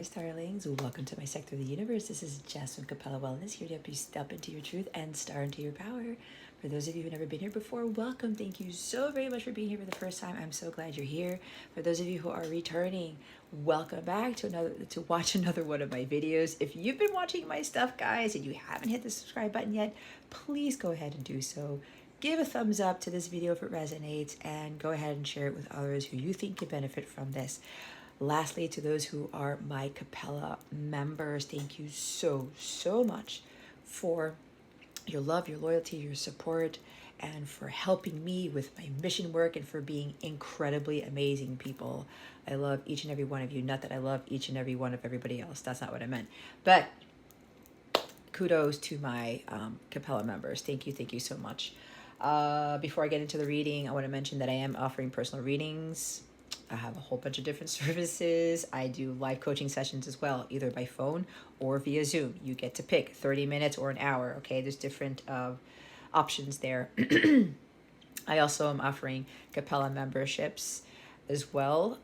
Aquarius darlings, welcome to my sector of the universe. This is Jess from Capella Wellness, here to help you step into your truth and star into your power. For those of you who've never been here before, welcome. Thank you so very much for being here for the first time. I'm so glad you're here. For those of you who are returning, welcome back to watch another one of my videos. If you've been watching my stuff, guys, and you haven't hit the subscribe button yet, please go ahead and do so. Give a thumbs up to this video if it resonates, and go ahead and share it with others who you think could benefit from this. Lastly, to those who are my Capella members, thank you so much for your love, your loyalty, your support, and for helping me with my mission work and for being incredibly amazing people. I love each and every one of you. Not that I love each and every one of everybody else. That's not what I meant. But kudos to my Capella members. Thank you so much. Before I get into the reading, I want to mention that I am offering personal readings. I have a whole bunch of different services. I do live coaching sessions as well, either by phone or via Zoom. You get to pick 30 minutes or an hour, okay? There's different options there. I also am offering Capella memberships as well.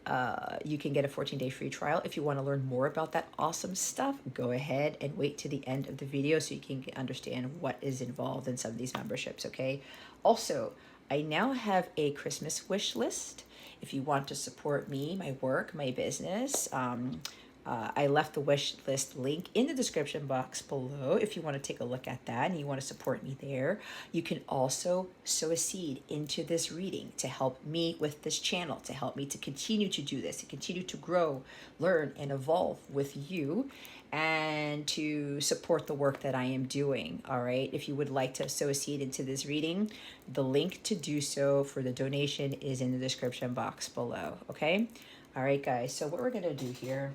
You can get a 14-day free trial. If you want to learn more about that awesome stuff, go ahead and wait to the end of the video so you can understand what is involved in some of these memberships, okay? Also, I now have a Christmas wish list. If you want to support me, my work, my business, I left the wish list link in the description box below if you want to take a look at that and you want to support me there. You can also sow a seed into this reading to help me with this channel, to help me to continue to do this, to continue to grow, learn, and evolve with you, and to support the work that I am doing, all right? If you would like to sow a seed into this reading, the link to do so for the donation is in the description box below, okay? All right, guys, so what we're gonna do here,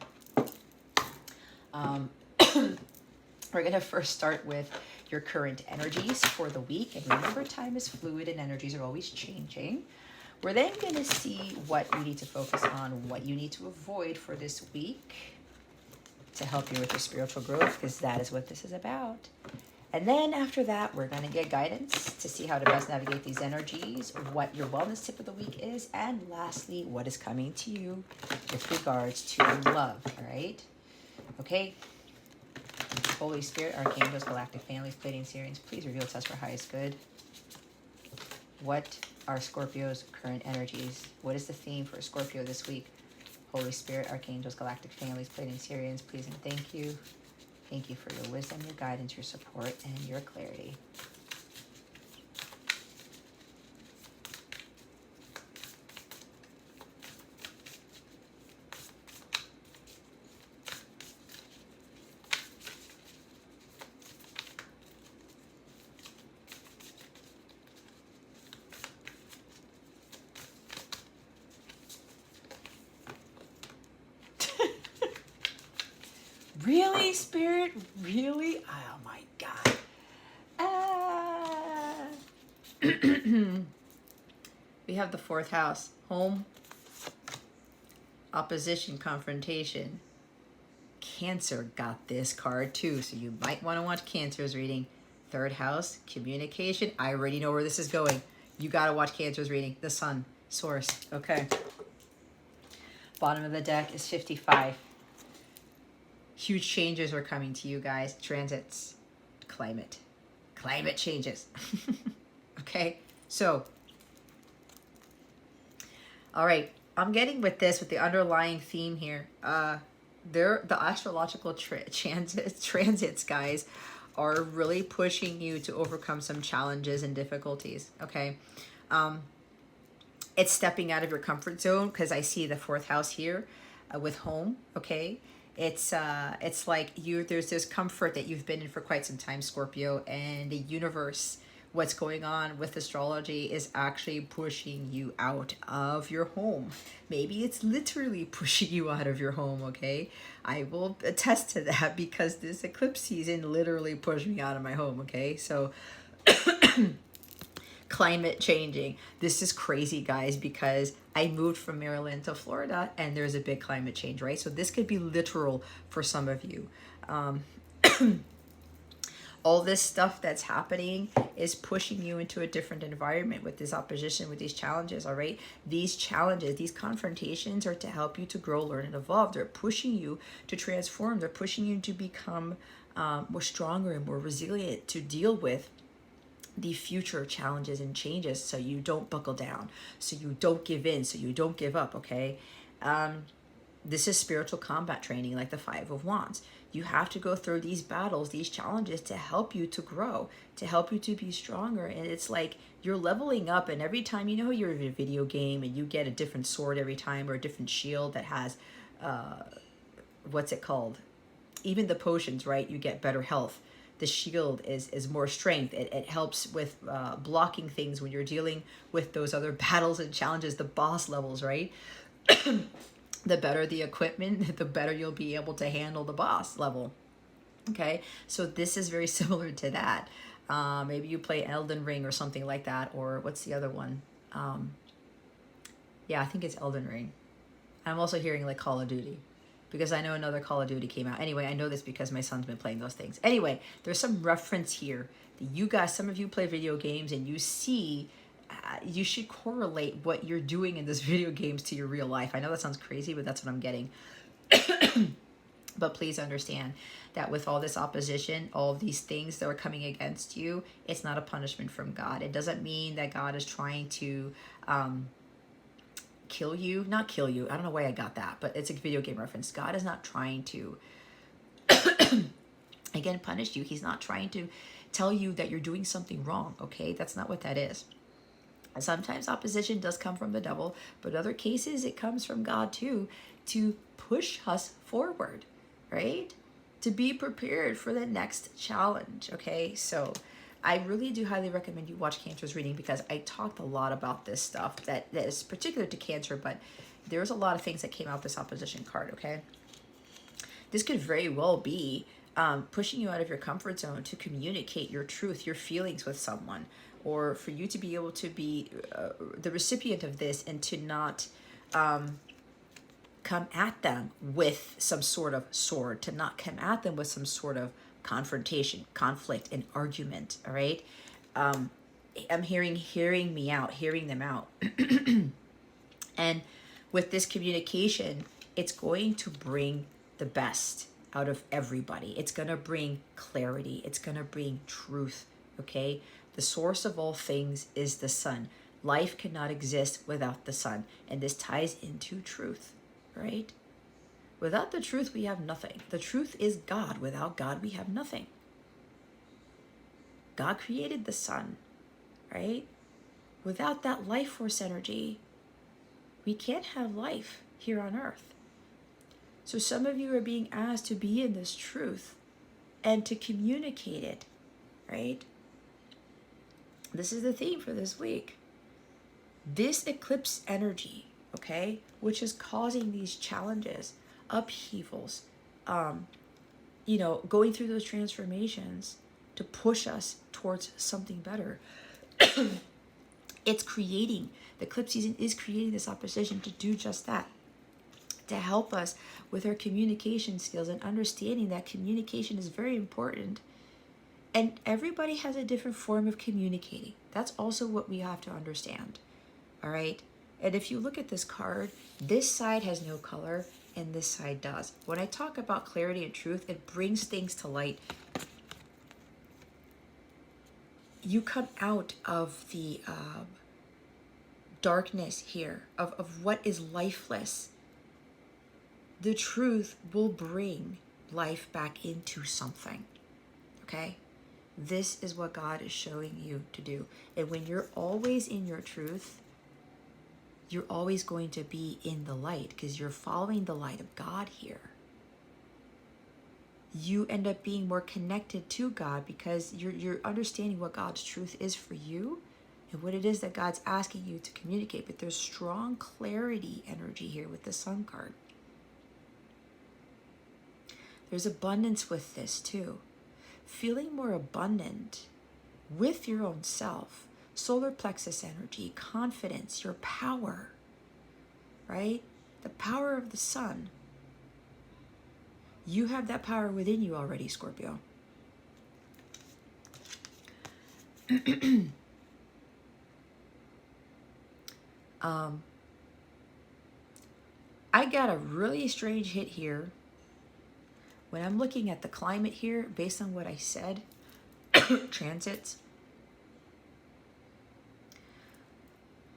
we're gonna first start with your current energies for the week. And remember, time is fluid and energies are always changing. We're then gonna see what you need to focus on, what you need to avoid for this week to help you with your spiritual growth, because that is what this is about. And then after that, we're going to get guidance to see how to best navigate these energies, what your wellness tip of the week is, and lastly, what is coming to you with regards to love, all right? Okay. Holy Spirit, Archangels, Galactic Families, Pleiadian Sirians, please reveal to us for highest good. What are Scorpio's current energies? What is the theme for Scorpio this week? Holy Spirit, Archangels, Galactic Families, Pleiadian Sirians, please and thank you. Thank you for your wisdom, your guidance, your support, and your clarity. Really, Spirit? Really? Oh my God. We have the fourth house. Home, opposition, confrontation. Cancer got this card too, so you might want to watch Cancer's reading. Third house, communication. I already know where this is going. You got to watch Cancer's reading. The Sun, source. Okay. Bottom of the deck is 55. Huge changes are coming to you guys. Transits, climate changes. Okay, so, all right, I'm getting with the underlying theme here. The astrological transits, guys, are really pushing you to overcome some challenges and difficulties. Okay, it's stepping out of your comfort zone, because I see the fourth house here with home. Okay. It's like there's this comfort that you've been in for quite some time, Scorpio, and the universe, what's going on with astrology is actually pushing you out of your home. Maybe it's literally pushing you out of your home, okay? I will attest to that because this eclipse season literally pushed me out of my home, okay? So climate changing. This is crazy, guys, because I moved from Maryland to Florida and there's a big climate change, right? So this could be literal for some of you. all this stuff that's happening is pushing you into a different environment with this opposition, with these challenges, all right? These challenges, these confrontations are to help you to grow, learn, and evolve. They're pushing you to transform. They're pushing you to become more stronger and more resilient to deal with the future challenges and changes, so you don't buckle down, so you don't give in, so you don't give up, okay? This is spiritual combat training, like the Five of Wands. You have to go through these battles, these challenges, to help you to grow, to help you to be stronger. And it's like you're leveling up, and every time, you know, you're in a video game and you get a different sword every time, or a different shield that has what's it called, even the potions, right? You get better health. The shield is more strength. It helps with blocking things when you're dealing with those other battles and challenges, the boss levels, right? The better the equipment, the better you'll be able to handle the boss level. Okay, so this is very similar to that. Maybe you play Elden Ring or something like that, or what's the other one? Yeah, I think it's Elden Ring. I'm also hearing like Call of Duty, because I know another Call of Duty came out. Anyway, I know this because my son's been playing those things. Anyway, there's some reference here that you guys, some of you play video games and you see, you should correlate what you're doing in those video games to your real life. I know that sounds crazy, but that's what I'm getting. But please understand that with all this opposition, all of these things that are coming against you, it's not a punishment from God. It doesn't mean that God is trying to kill you. Not kill you. I don't know why I got that, but it's a video game reference. God is not trying to, again, punish you. He's not trying to tell you that you're doing something wrong, okay? That's not what that is. Sometimes opposition does come from the devil, but in other cases it comes from God too, to push us forward, right? To be prepared for the next challenge, okay? So I really do highly recommend you watch Cancer's reading, because I talked a lot about this stuff that is particular to Cancer, but there's a lot of things that came out this opposition card, okay? This could very well be pushing you out of your comfort zone to communicate your truth, your feelings with someone, or for you to be able to be the recipient of this and to not come at them with some sort of sword, to not come at them with some sort of confrontation, conflict, and argument, all right? I'm hearing them out. And with this communication, it's going to bring the best out of everybody. It's going to bring clarity. It's going to bring truth, okay? The source of all things is the sun. Life cannot exist without the sun. And this ties into truth, right? Without the truth, we have nothing. The truth is God. Without God, we have nothing. God created the sun, right? Without that life force energy, we can't have life here on earth. So some of you are being asked to be in this truth and to communicate it, right? This is the theme for this week. This eclipse energy, okay, which is causing these challenges, upheavals, going through those transformations to push us towards something better. It's creating, the eclipse season is creating this opposition to do just that, to help us with our communication skills and understanding that communication is very important. And everybody has a different form of communicating. That's also what we have to understand, all right? And if you look at this card, this side has no color and this side does. When I talk about clarity and truth, it brings things to light. You come out of the darkness here, of what is lifeless. The truth will bring life back into something, okay? This is what God is showing you to do. And when you're always in your truth, you're always going to be in the light, because you're following the light of God here. You end up being more connected to God because you're understanding what God's truth is for you and what it is that God's asking you to communicate. But there's strong clarity energy here with the Sun card. There's abundance with this too. Feeling more abundant with your own self. Solar plexus energy, confidence, your power, right? The power of the sun. You have that power within you already, Scorpio. I got a really strange hit here. When I'm looking at the climate here, based on what I said, transits,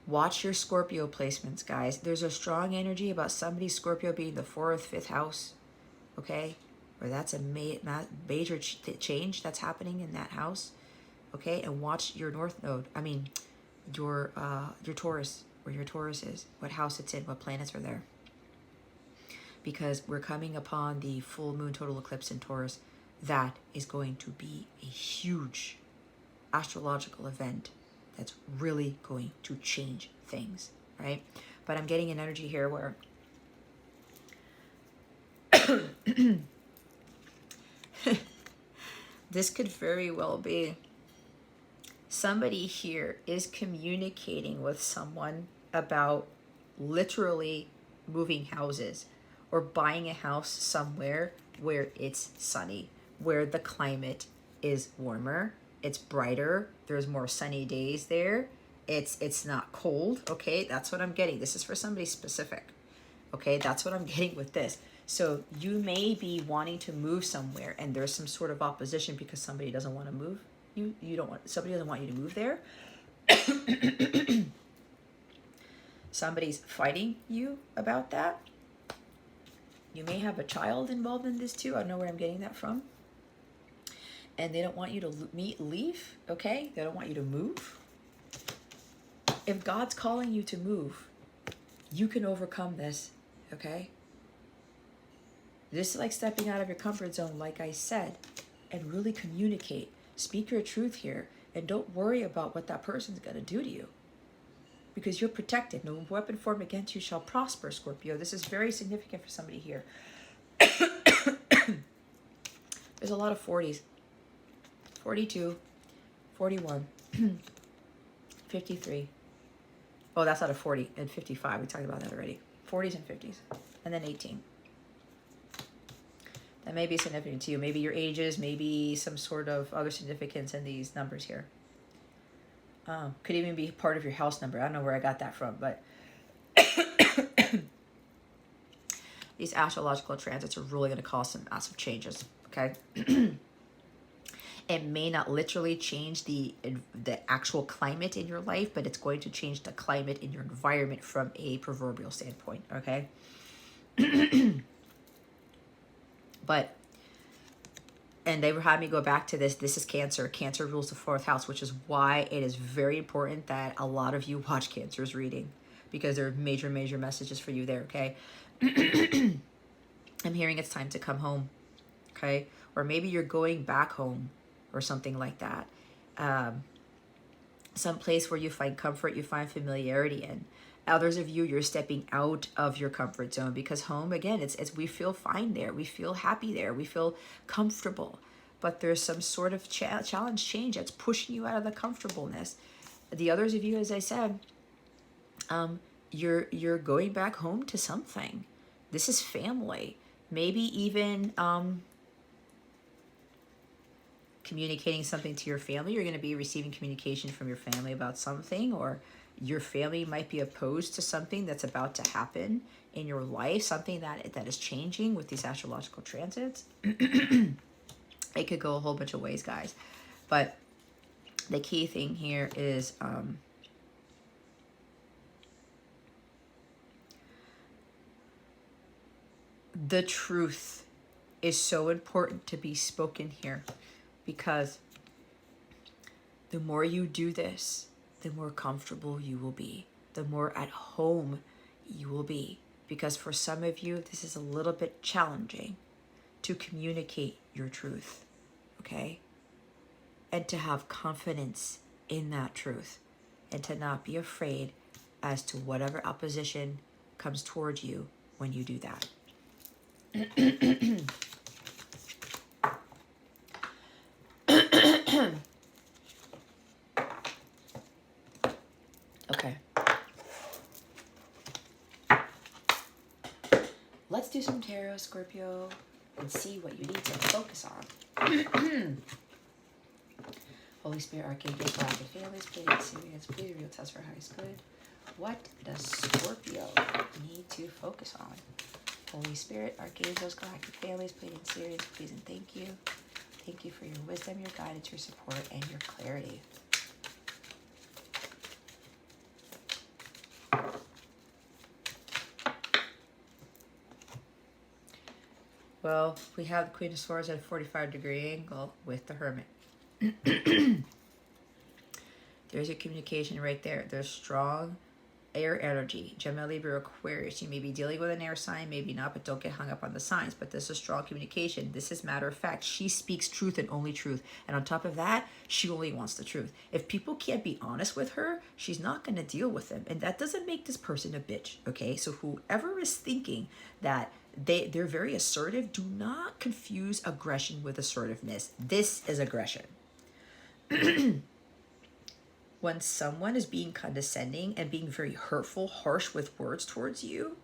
watch your Scorpio placements, guys. There's a strong energy about somebody's Scorpio being the 4th, 5th house, okay? Or that's a major change that's happening in that house, okay? And watch your North Node. I mean, your Taurus, where your Taurus is, what house it's in, what planets are there. Because we're coming upon the full moon total eclipse in Taurus. That is going to be a huge astrological event that's really going to change things, right? But I'm getting an energy here where this could very well be somebody here is communicating with someone about literally moving houses or buying a house somewhere where it's sunny, where the climate is warmer, it's brighter, there's more sunny days there, it's not cold, okay? That's what I'm getting. This is for somebody specific, okay? That's what I'm getting with this. So you may be wanting to move somewhere and there's some sort of opposition because somebody doesn't want to move. Somebody doesn't want you to move there. Somebody's fighting you about that. You may have a child involved in this too. I don't know where I'm getting that from. And they don't want you to leave, okay? They don't want you to move. If God's calling you to move, you can overcome this, okay? This is like stepping out of your comfort zone, like I said, and really communicate. Speak your truth here, and don't worry about what that person's going to do to you. Because you're protected. No weapon formed against you shall prosper, Scorpio. This is very significant for somebody here. There's a lot of 40s. 42, 41, 53. Oh, that's out of 40 and 55. We talked about that already. 40s and 50s. And then 18. That may be significant to you. Maybe your ages, maybe some sort of other significance in these numbers here. Could even be part of your house number. I don't know where I got that from, but these astrological transits are really going to cause some massive changes, okay? It may not literally change the actual climate in your life, but it's going to change the climate in your environment from a proverbial standpoint, okay? But, and they were having me go back to this. This is Cancer. Cancer rules the 4th house, which is why it is very important that a lot of you watch Cancer's reading, because there are major, major messages for you there, okay? I'm hearing it's time to come home, okay? Or maybe you're going back home or something like that. Some place where you find comfort, you find familiarity in. Others of you, you're stepping out of your comfort zone, because home, again, it's we feel fine there. We feel happy there. We feel comfortable. But there's some sort of challenge, change that's pushing you out of the comfortableness. The others of you, as I said, you're going back home to something. This is family. Maybe even communicating something to your family. You're going to be receiving communication from your family about something, or your family might be opposed to something that's about to happen in your life, something that is changing with these astrological transits. It could go a whole bunch of ways, guys. But the key thing here is the truth is so important to be spoken here, because the more you do this, the more comfortable you will be, the more at home you will be. Because for some of you, this is a little bit challenging to communicate your truth, okay? And to have confidence in that truth, and to not be afraid as to whatever opposition comes towards you when you do that. Okay. Let's do some tarot, Scorpio, and see what you need to focus on. Holy Spirit, Archangels, Galactic Families, please experience, please real test for highest good. What does Scorpio need to focus on? Holy Spirit, Archangels, Galactic Families, please in series, please and thank you. Thank you for your wisdom, your guidance, your support, and your clarity. Well, we have the Queen of Swords at a 45-degree angle with the Hermit. There's your communication right there. There's strong air energy. Gemini, Libra, Aquarius. You may be dealing with an air sign, maybe not, but don't get hung up on the signs. But this is strong communication. This is matter of fact. She speaks truth and only truth. And on top of that, she only wants the truth. If people can't be honest with her, she's not going to deal with them. And that doesn't make this person a bitch, okay? So whoever is thinking that they're very assertive, do not confuse aggression with assertiveness. This is aggression. When someone is being condescending and being very hurtful, harsh with words towards you,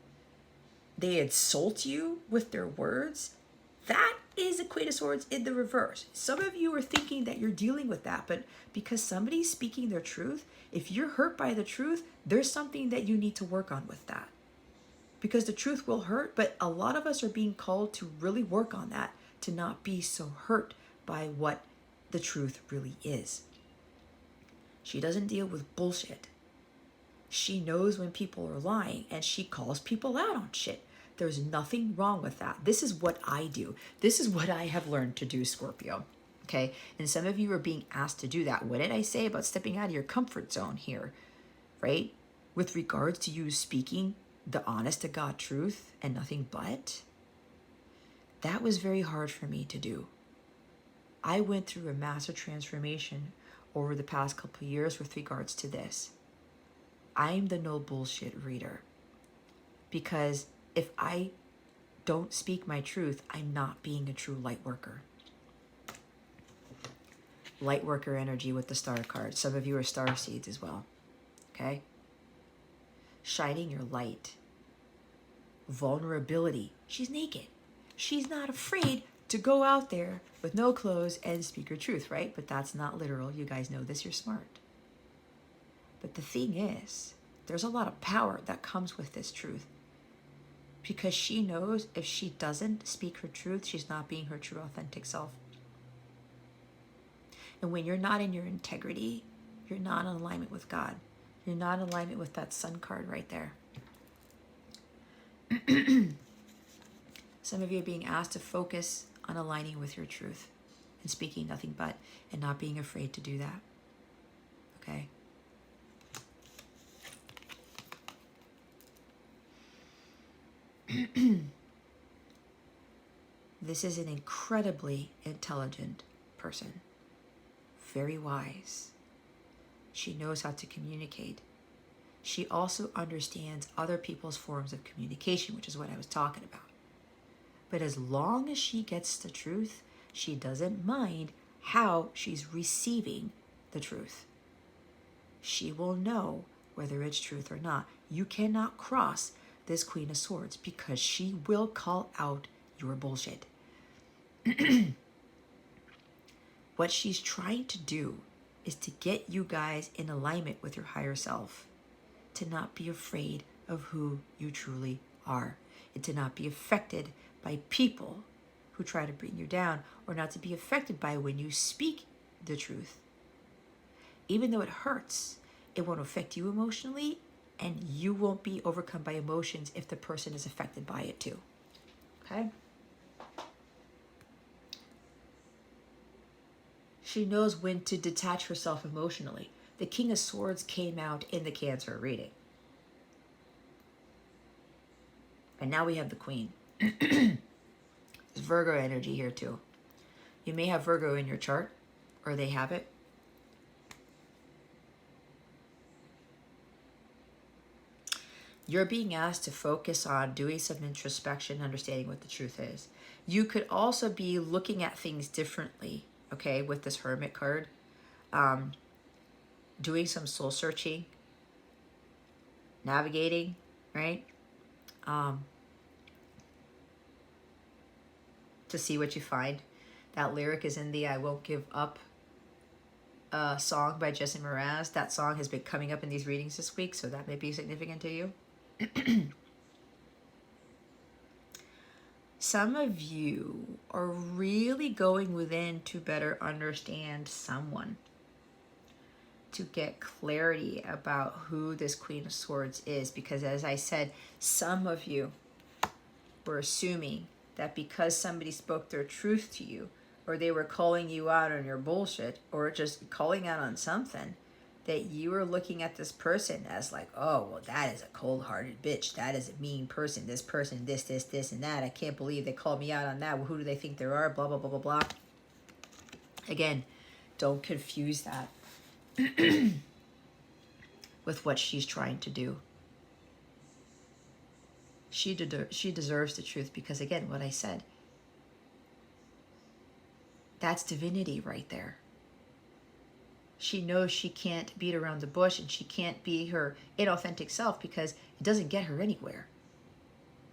they insult you with their words, that is a Queen of Swords in the reverse. Some of you are thinking that you're dealing with that, but because somebody's speaking their truth, if you're hurt by the truth, there's something that you need to work on with that. Because the truth will hurt, but a lot of us are being called to really work on that, to not be so hurt by what the truth really is. She doesn't deal with bullshit. She knows when people are lying and she calls people out on shit. There's nothing wrong with that. This is what I do. This is what I have learned to do, Scorpio. Okay? And some of you are being asked to do that. What did I say about stepping out of your comfort zone here? Right? With regards to you speaking the honest to God truth and nothing but, that was very hard for me to do. I went through a massive transformation over the past couple of years with regards to this. I'm the no bullshit reader. Because if I don't speak my truth, I'm not being a true light worker. Light worker energy with the star card. Some of you are star seeds as well. Okay? Shining your light. Vulnerability. She's naked. She's not afraid to go out there with no clothes and speak her truth, right? But that's not literal. You guys know this. You're smart. But the thing is, there's a lot of power that comes with this truth. Because she knows if she doesn't speak her truth, she's not being her true authentic self. And when you're not in your integrity, you're not in alignment with God. You're not in alignment with that sun card right there. Some of you are being asked to focus on aligning with your truth and speaking nothing but, and not being afraid to do that. Okay? This is an incredibly intelligent person. Very wise. She knows how to communicate. She also understands other people's forms of communication, which is what I was talking about. But as long as she gets the truth, she doesn't mind how she's receiving the truth. She will know whether it's truth or not. You cannot cross this Queen of Swords because she will call out your bullshit. What she's trying to do is to get you guys in alignment with your higher self, to not be afraid of who you truly are, and to not be affected by people who try to bring you down, or not to be affected by when you speak the truth. Even though it hurts, it won't affect you emotionally, and you won't be overcome by emotions if the person is affected by it too. Okay? She knows when to detach herself emotionally. The King of Swords came out in the Cancer reading. And now we have the Queen. There's Virgo energy here too. You may have Virgo in your chart, or they have it. You're being asked to focus on doing some introspection, understanding what the truth is. You could also be looking at things differently, okay, with this Hermit card. Doing some soul searching, navigating, right? To see what you find. That lyric is in the I won't give up song by Jason Mraz. That song has been coming up in these readings this week, so that may be significant to you. Some of you are really going within to better understand someone, to get clarity about who this Queen of Swords is, because as I said, some of you were assuming that because somebody spoke their truth to you, or they were calling you out on your bullshit, or just calling out on something, that you were looking at this person as like, oh, well, that is a cold-hearted bitch. That is a mean person. This person, this, and that. I can't believe they called me out on that. Well, who do they think they are? Blah, blah, blah, blah, blah. Again, don't confuse that with what she's trying to do. She deserves the truth because, again, what I said, that's divinity right there. She knows she can't beat around the bush and she can't be her inauthentic self because it doesn't get her anywhere.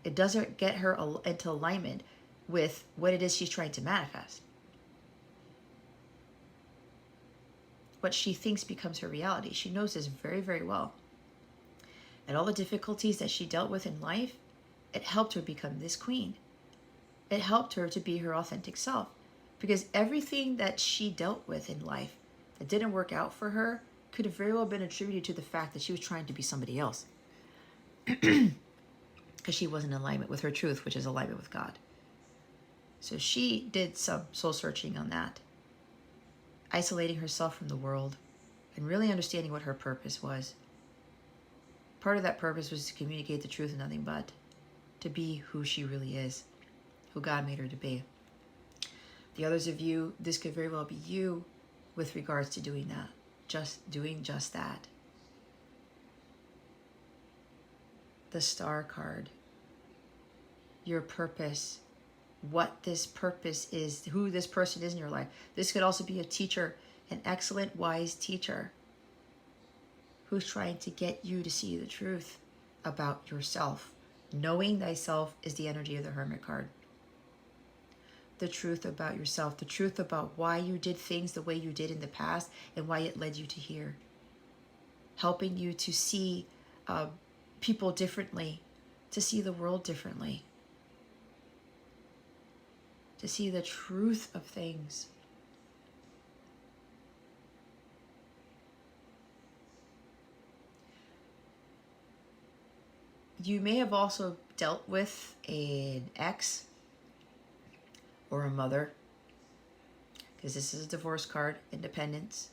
It doesn't get her into alignment with what it is she's trying to manifest. What she thinks becomes her reality. She knows this very, very well. And all the difficulties that she dealt with in life, it helped her become this queen. It helped her to be her authentic self. Because everything that she dealt with in life that didn't work out for her could have very well been attributed to the fact that she was trying to be somebody else. Because she wasn't in alignment with her truth, which is alignment with God. So she did some soul searching on that, isolating herself from the world and really understanding what her purpose was. Part of that purpose was to communicate the truth and nothing but to be who she really is, who God made her to be. The others of you, this could very well be you with regards to doing that, doing just that. The Star card, your purpose, what this purpose is, who this person is in your life. This could also be a teacher, an excellent, wise teacher who's trying to get you to see the truth about yourself. Knowing thyself is the energy of the Hermit card. The truth about yourself, the truth about why you did things the way you did in the past and why it led you to here. Helping you to see people differently, to see the world differently, to see the truth of things. You may have also dealt with an ex or a mother, because this is a divorce card, independence.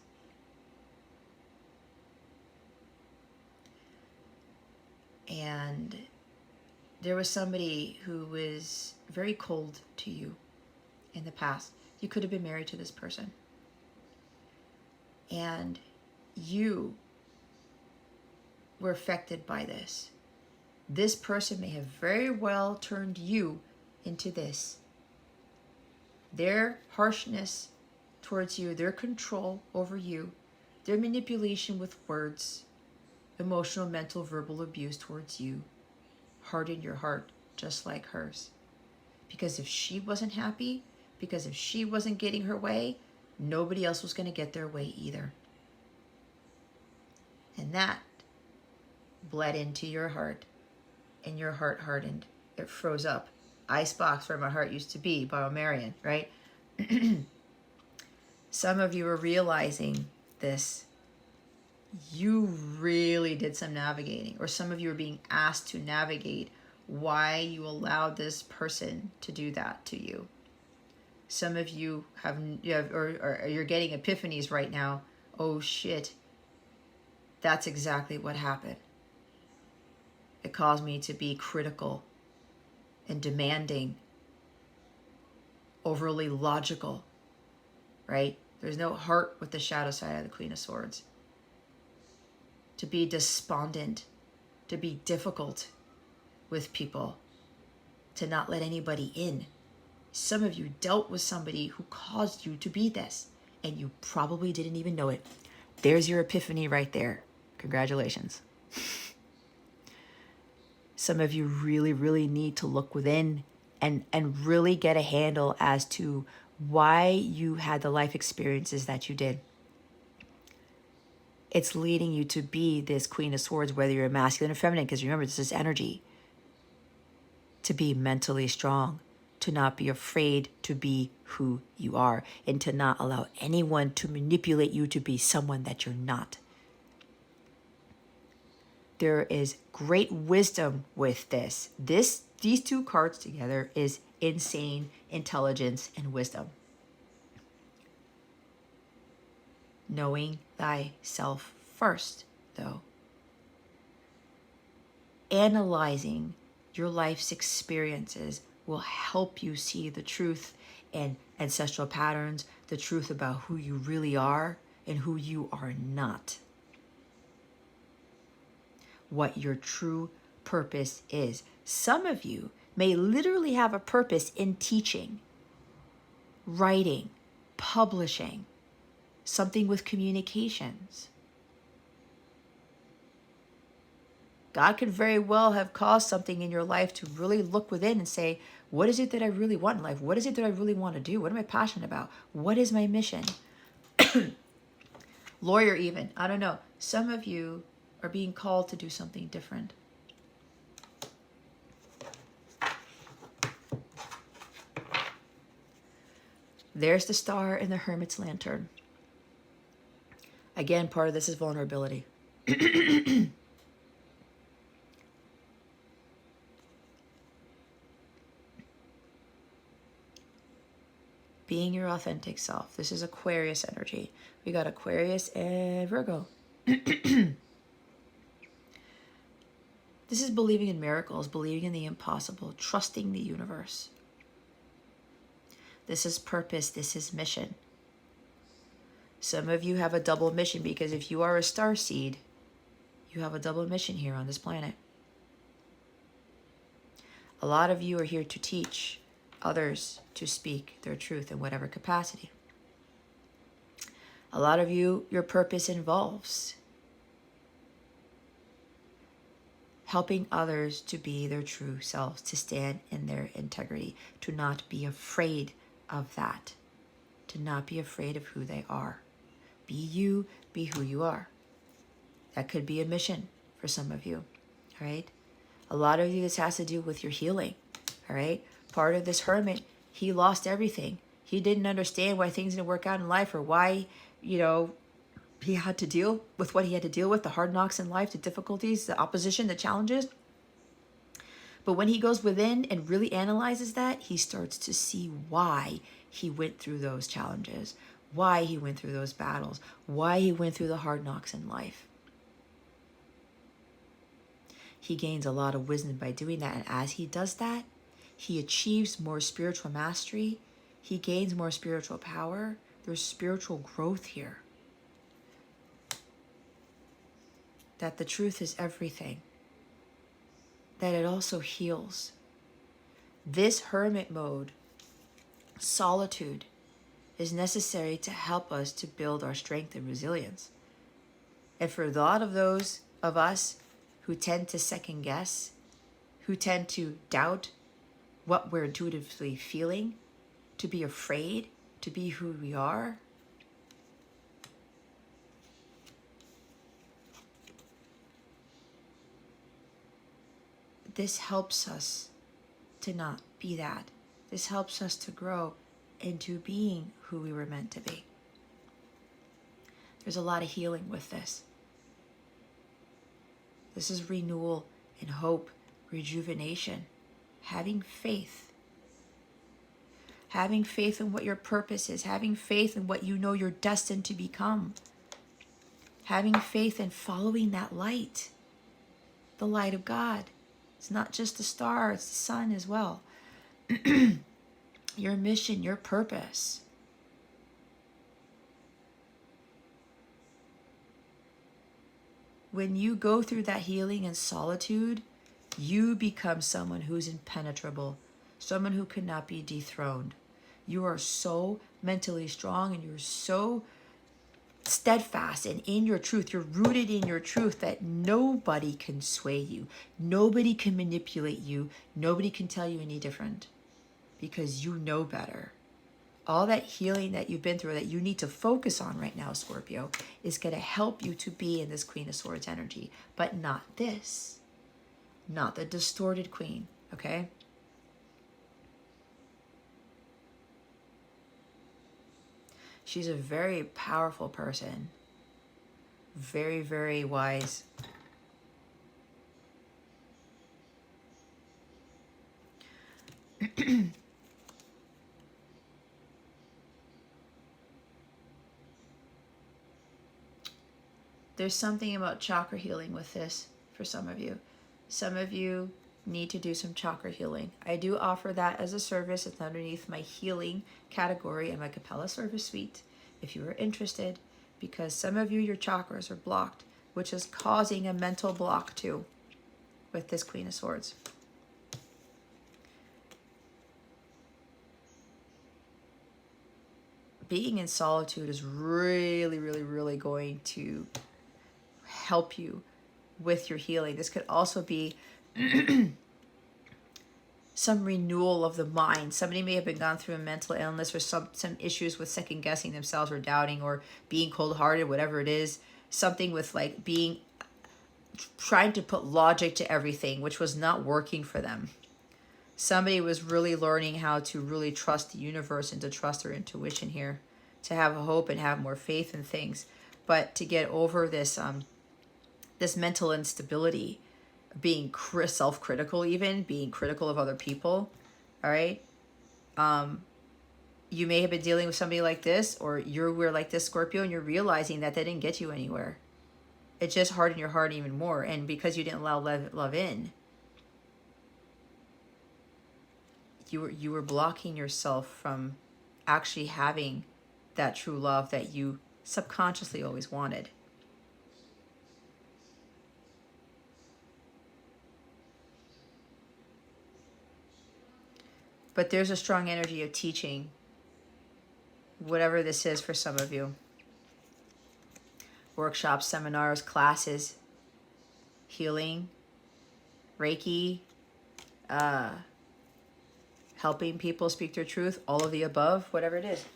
And there was somebody who was very cold to you in the past. You could have been married to this person. And you were affected by this. This person may have very well turned you into this. Their harshness towards you, their control over you, their manipulation with words, emotional, mental, verbal abuse towards you, hardened your heart just like hers. Because if she wasn't happy, because if she wasn't getting her way, nobody else was going to get their way either. And that bled into your heart, and your heart hardened. It froze up. Icebox where my heart used to be by Marion, right? Some of you are realizing this. You really did some navigating, or some of you are being asked to navigate why you allowed this person to do that to you. Some of you or you're getting epiphanies right now. Oh shit, that's exactly what happened. It caused me to be critical and demanding, overly logical, right? There's no heart with the shadow side of the Queen of Swords. To be despondent, to be difficult with people, to not let anybody in. Some of you dealt with somebody who caused you to be this, and you probably didn't even know it. There's your epiphany right there. Congratulations. Some of you really, really need to look within and really get a handle as to why you had the life experiences that you did. It's leading you to be this Queen of Swords, whether you're masculine or feminine, because remember, this is energy. To be mentally strong, to not be afraid to be who you are, and to not allow anyone to manipulate you to be someone that you're not. There is great wisdom with this. These two cards together is insane intelligence and wisdom. Knowing thyself first, though. Analyzing your life's experiences will help you see the truth and ancestral patterns, the truth about who you really are and who you are not. What your true purpose is. Some of you may literally have a purpose in teaching, writing, publishing, something with communications. God could very well have caused something in your life to really look within and say, what is it that I really want in life? What is it that I really want to do? What am I passionate about? What is my mission? Lawyer even, I don't know. Some of you are being called to do something different. There's the star in the Hermit's lantern. Again, part of this is vulnerability. Being your authentic self. This is Aquarius energy. We got Aquarius and Virgo. This is believing in miracles, believing in the impossible, trusting the universe. This is purpose. This is mission. Some of you have a double mission because if you are a star seed, you have a double mission here on this planet. A lot of you are here to teach others to speak their truth in whatever capacity. A lot of you, your purpose involves helping others to be their true selves, to stand in their integrity, to not be afraid of that, to not be afraid of who they are. Be you, be who you are. That could be a mission for some of you, all right? A lot of you, this has to do with your healing, all right? Part of this hermit, he lost everything. He didn't understand why things didn't work out in life or why, he had to deal with what he had to deal with, the hard knocks in life, the difficulties, the opposition, the challenges. But when he goes within and really analyzes that, he starts to see why he went through those challenges, why he went through those battles, why he went through the hard knocks in life. He gains a lot of wisdom by doing that. And as he does that, he achieves more spiritual mastery. He gains more spiritual power. There's spiritual growth here. That the truth is everything. That it also heals. This hermit mode, solitude, is necessary to help us to build our strength and resilience. And for a lot of those of us who tend to second guess, who tend to doubt what we're intuitively feeling, to be afraid to be who we are, this helps us to not be that. This helps us to grow into being who we were meant to be. There's a lot of healing with this. This is renewal and hope, rejuvenation, having faith. Having faith in what your purpose is, having faith in what you know you're destined to become. Having faith in following that light, the light of God. It's not just the star, it's the sun as well. Your mission, your purpose. When you go through that healing and solitude, you become someone who's impenetrable, someone who cannot be dethroned. You are so mentally strong and you're so steadfast and in your truth. You're rooted in your truth that nobody can sway you. Nobody can manipulate you. Nobody can tell you any different because you know better. All that healing that you've been through, that you need to focus on right now, Scorpio, is going to help you to be in this Queen of Swords energy, but not this. Not the distorted queen, okay? She's a very powerful person. Very, very wise. There's something about chakra healing with this for some of you. Some of you need to do some chakra healing. I do offer that as a service. It's underneath my healing category and my Capella service suite if you are interested, because some of you, your chakras are blocked, which is causing a mental block too with this Queen of Swords. Being in solitude is really, really, really going to help you with your healing. This could also be some renewal of the mind. Somebody may have been gone through a mental illness or some issues with second guessing themselves or doubting or being cold-hearted, whatever it is. Something with like trying to put logic to everything, which was not working for them. Somebody was really learning how to really trust the universe and to trust their intuition here, to have hope and have more faith in things. But to get over this this mental instability, being self-critical, even being critical of other people, all right? You may have been dealing with somebody like this, or we're like this, Scorpio, and you're realizing that they didn't get you anywhere. It just hardened your heart even more, and because you didn't allow love in, you were blocking yourself from actually having that true love that you subconsciously always wanted. But there's a strong energy of teaching, whatever this is for some of you. Workshops, seminars, classes, healing, Reiki, helping people speak their truth, all of the above, whatever it is.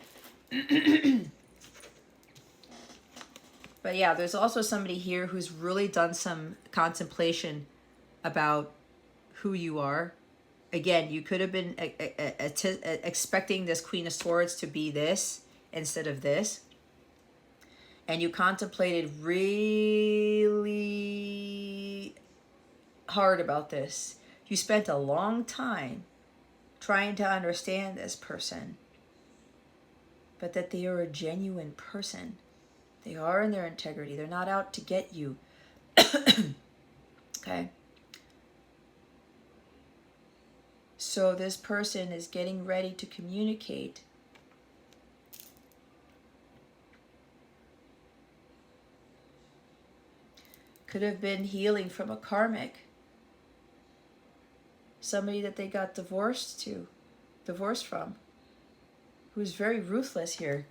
But yeah, there's also somebody here who's really done some contemplation about who you are. Again, you could have been expecting this Queen of Swords to be this instead of this. And you contemplated really hard about this. You spent a long time trying to understand this person, but that they are a genuine person. They are in their integrity. They're not out to get you. Okay? So this person is getting ready to communicate. Could have been healing from a karmic. Somebody that they got divorced from. Who's very ruthless here.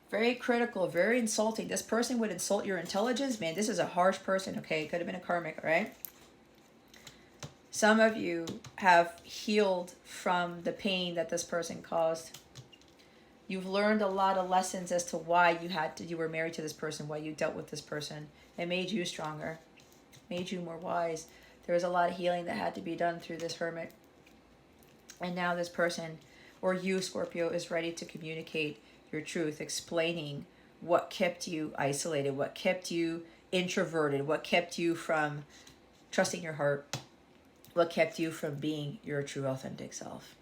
Very critical, very insulting. This person would insult your intelligence. Man, this is a harsh person, okay? It could have been a karmic, all right? Some of you have healed from the pain that this person caused. You've learned a lot of lessons as to why you were married to this person, why you dealt with this person. It made you stronger, made you more wise. There was a lot of healing that had to be done through this hermit. And now this person, or you, Scorpio, is ready to communicate your truth, explaining what kept you isolated, what kept you introverted, what kept you from trusting your heart, what kept you from being your true authentic self.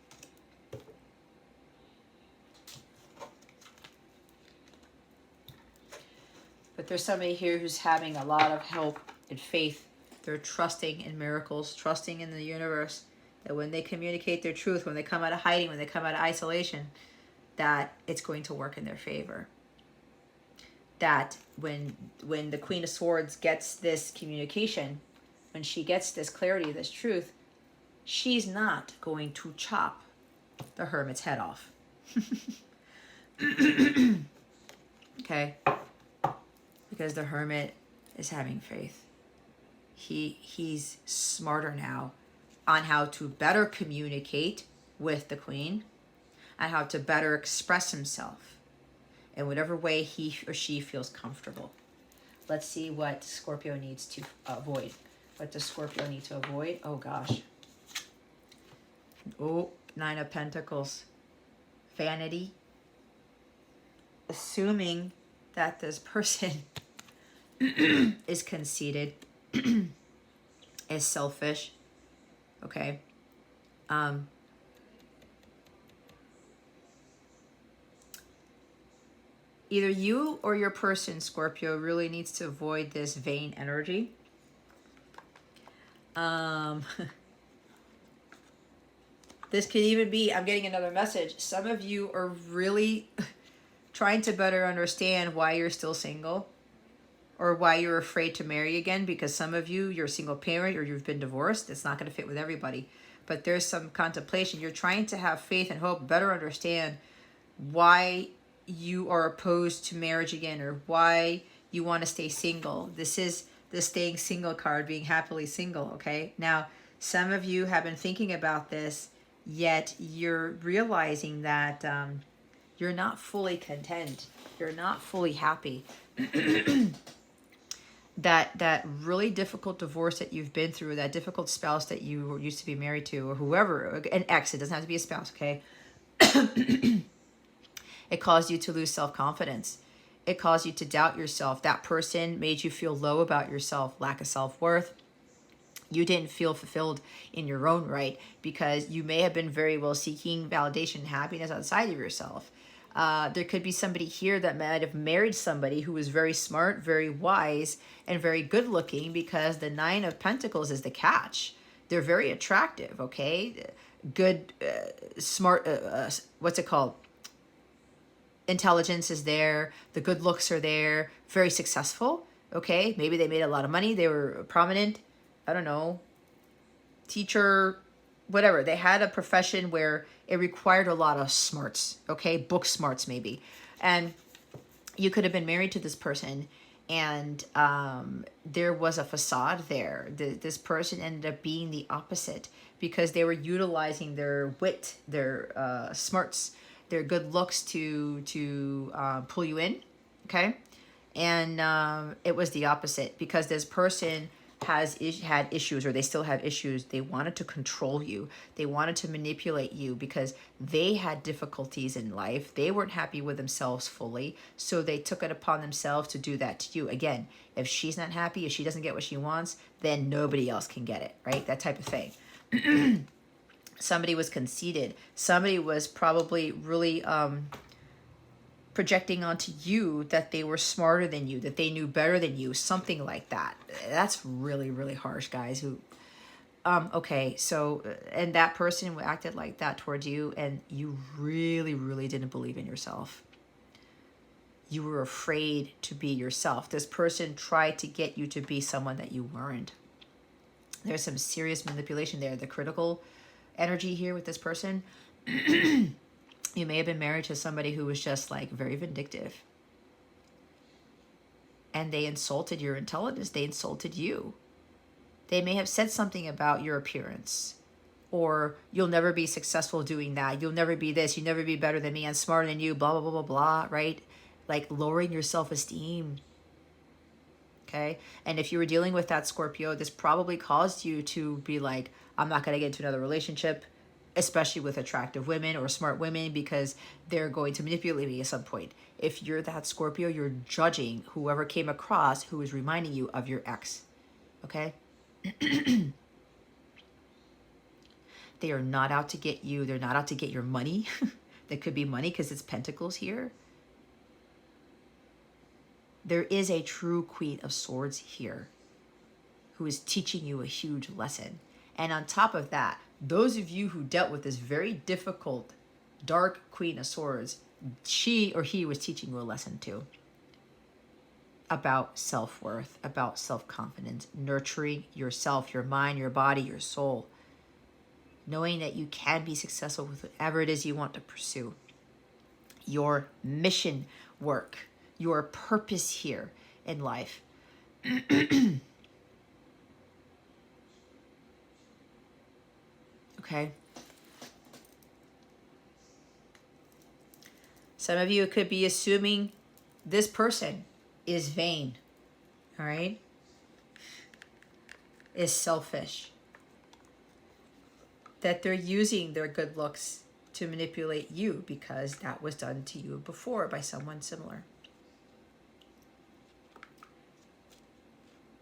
But there's somebody here who's having a lot of hope and faith. They're trusting in miracles, trusting in the universe, that when they communicate their truth, when they come out of hiding, when they come out of isolation, that it's going to work in their favor. That when the Queen of Swords gets this communication, when she gets this clarity, this truth, she's not going to chop the hermit's head off. Okay? Because the hermit is having faith. He's smarter now on how to better communicate with the Queen and how to better express himself in whatever way he or she feels comfortable. Let's see what Scorpio needs to avoid. What does Scorpio need to avoid? Oh, gosh. Oh, Nine of Pentacles. Vanity. Assuming that this person is conceited, is selfish, okay? Either you or your person, Scorpio, really needs to avoid this vain energy. This could even be, I'm getting another message. Some of you are really trying to better understand why you're still single or why you're afraid to marry again, because some of you, you're a single parent or you've been divorced. It's not going to fit with everybody. But there's some contemplation. You're trying to have faith and hope, better understand why you are opposed to marriage again or why you want to stay single. This is the staying single card, being happily single, okay? Now, some of you have been thinking about this, yet you're realizing that you're not fully content. You're not fully happy. that really difficult divorce that you've been through, that difficult spouse that you used to be married to, or whoever, an ex, it doesn't have to be a spouse, okay? It caused you to lose self-confidence. It caused you to doubt yourself. That person made you feel low about yourself, lack of self-worth. You didn't feel fulfilled in your own right because you may have been very well seeking validation and happiness outside of yourself. There could be somebody here that might have married somebody who was very smart, very wise, and very good looking, because the Nine of Pentacles is the catch. They're very attractive, okay? Good, smart, what's it called? Intelligence is there. The good looks are there. Very successful, okay? Maybe they made a lot of money. They were prominent. I don't know. Teacher, whatever. They had a profession where it required a lot of smarts, okay? Book smarts maybe. And you could have been married to this person and there was a facade there. This person ended up being the opposite because they were utilizing their wit, their smarts, their good looks to pull you in, okay? And it was the opposite because this person had issues, or they still have issues. They wanted to control you. They wanted to manipulate you because they had difficulties in life. They weren't happy with themselves fully, so they took it upon themselves to do that to you. Again, if she's not happy, if she doesn't get what she wants, then nobody else can get it, right? That type of thing. Somebody was conceited. Somebody was probably really projecting onto you that they were smarter than you, that they knew better than you, something like that. That's really, really harsh, guys. Okay, so, and that person acted like that towards you, and you really, really didn't believe in yourself. You were afraid to be yourself. This person tried to get you to be someone that you weren't. There's some serious manipulation there. The critical energy here with this person. You may have been married to somebody who was just like very vindictive. And they insulted your intelligence. They insulted you. They may have said something about your appearance. Or you'll never be successful doing that. You'll never be this. You'll never be better than me. I'm smarter than you. Blah, blah, blah, blah, blah. Right? Like lowering your self-esteem. Okay? And if you were dealing with that, Scorpio, this probably caused you to be like, I'm not going to get into another relationship, especially with attractive women or smart women, because they're going to manipulate me at some point. If you're that Scorpio, you're judging whoever came across who is reminding you of your ex. Okay? They are not out to get you. They're not out to get your money. There could be money because it's Pentacles here. There is a true Queen of Swords here who is teaching you a huge lesson. And on top of that, those of you who dealt with this very difficult, dark Queen of Swords, she or he was teaching you a lesson too. About self-worth, about self-confidence, nurturing yourself, your mind, your body, your soul. Knowing that you can be successful with whatever it is you want to pursue. Your mission work, your purpose here in life. Okay. Some of you could be assuming this person is vain, all right? Is selfish. That they're using their good looks to manipulate you because that was done to you before by someone similar.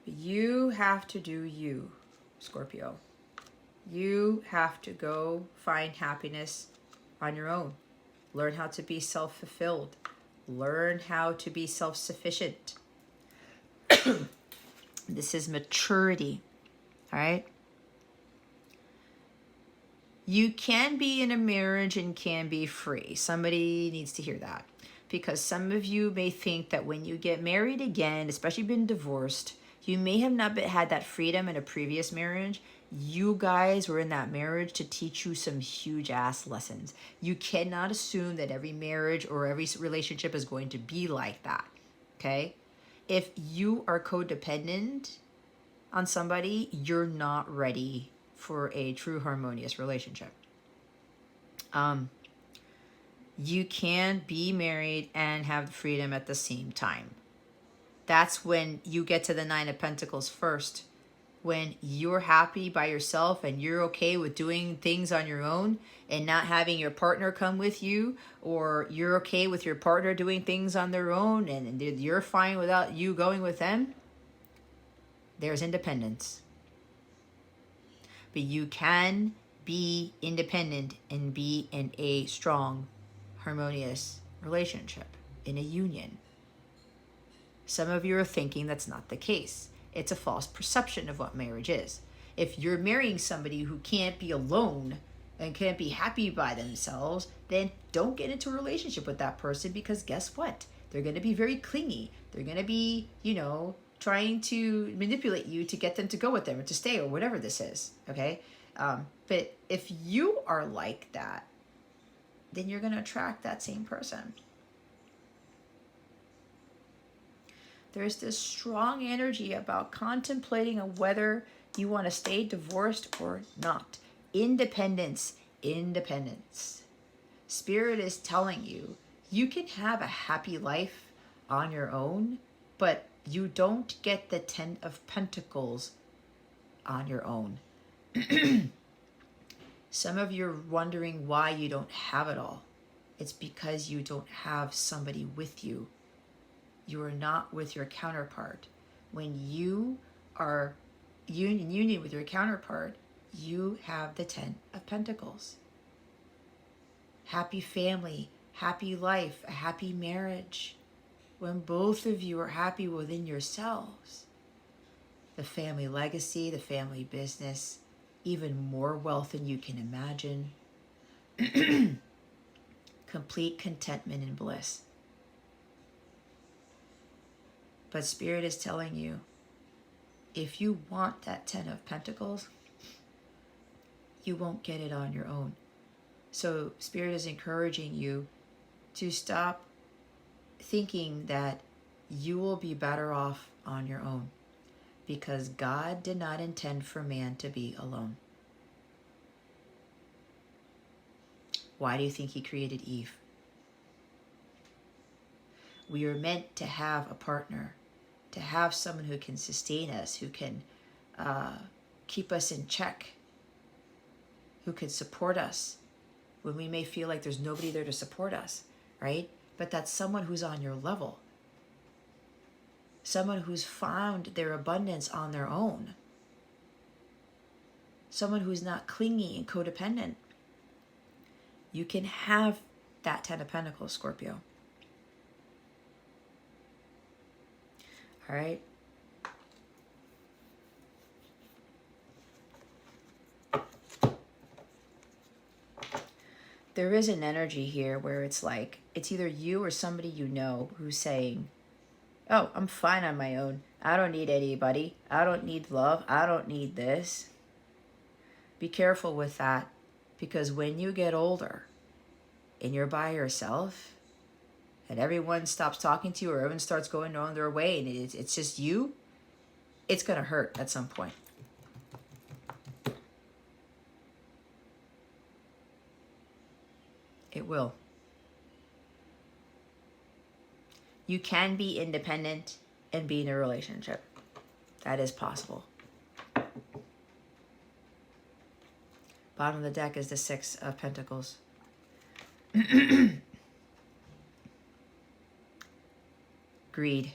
You have to do you, Scorpio. You have to go find happiness on your own. Learn how to be self-fulfilled. Learn how to be self-sufficient. This is maturity, all right? You can be in a marriage and can be free. Somebody needs to hear that. Because some of you may think that when you get married again, especially been divorced, you may have not had that freedom in a previous marriage. You guys were in that marriage to teach you some huge ass lessons. You cannot assume that every marriage or every relationship is going to be like that, okay? If you are codependent on somebody, you're not ready for a true harmonious relationship. You can be married and have freedom at the same time. That's when you get to the Nine of Pentacles first. When you're happy by yourself and you're okay with doing things on your own and not having your partner come with you, or you're okay with your partner doing things on their own and you're fine without you going with them, there's independence. But you can be independent and be in a strong, harmonious relationship, in a union. Some of you are thinking that's not the case. It's a false perception of what marriage is. If you're marrying somebody who can't be alone and can't be happy by themselves, then don't get into a relationship with that person, because guess what? They're going to be very clingy. They're going to be, trying to manipulate you to get them to go with them or to stay or whatever this is, okay? But if you are like that, then you're going to attract that same person. There's this strong energy about contemplating on whether you want to stay divorced or not. Independence, independence. Spirit is telling you, you can have a happy life on your own, but you don't get the 10 of Pentacles on your own. Some of you are wondering why you don't have it all. It's because you don't have somebody with you. You are not with your counterpart. When you are in union with your counterpart, you have the 10 of Pentacles. Happy family, happy life, a happy marriage. When both of you are happy within yourselves, the family legacy, the family business, even more wealth than you can imagine. Complete contentment and bliss. But Spirit is telling you, if you want that 10 of Pentacles, you won't get it on your own. So Spirit is encouraging you to stop thinking that you will be better off on your own, because God did not intend for man to be alone. Why do you think he created Eve? We are meant to have a partner, to have someone who can sustain us, who can keep us in check, who can support us when we may feel like there's nobody there to support us, right? But that's someone who's on your level. Someone who's found their abundance on their own. Someone who's not clingy and codependent. You can have that 10 of Pentacles, Scorpio. All right? There is an energy here where it's like, it's either you or somebody you know who's saying, oh, I'm fine on my own. I don't need anybody. I don't need love. I don't need this. Be careful with that, because when you get older and you're by yourself and everyone stops talking to you or everyone starts going on their way and it's just you, it's going to hurt at some point. It will. You can be independent and be in a relationship. That is possible. Bottom of the deck is the Six of Pentacles. Greed.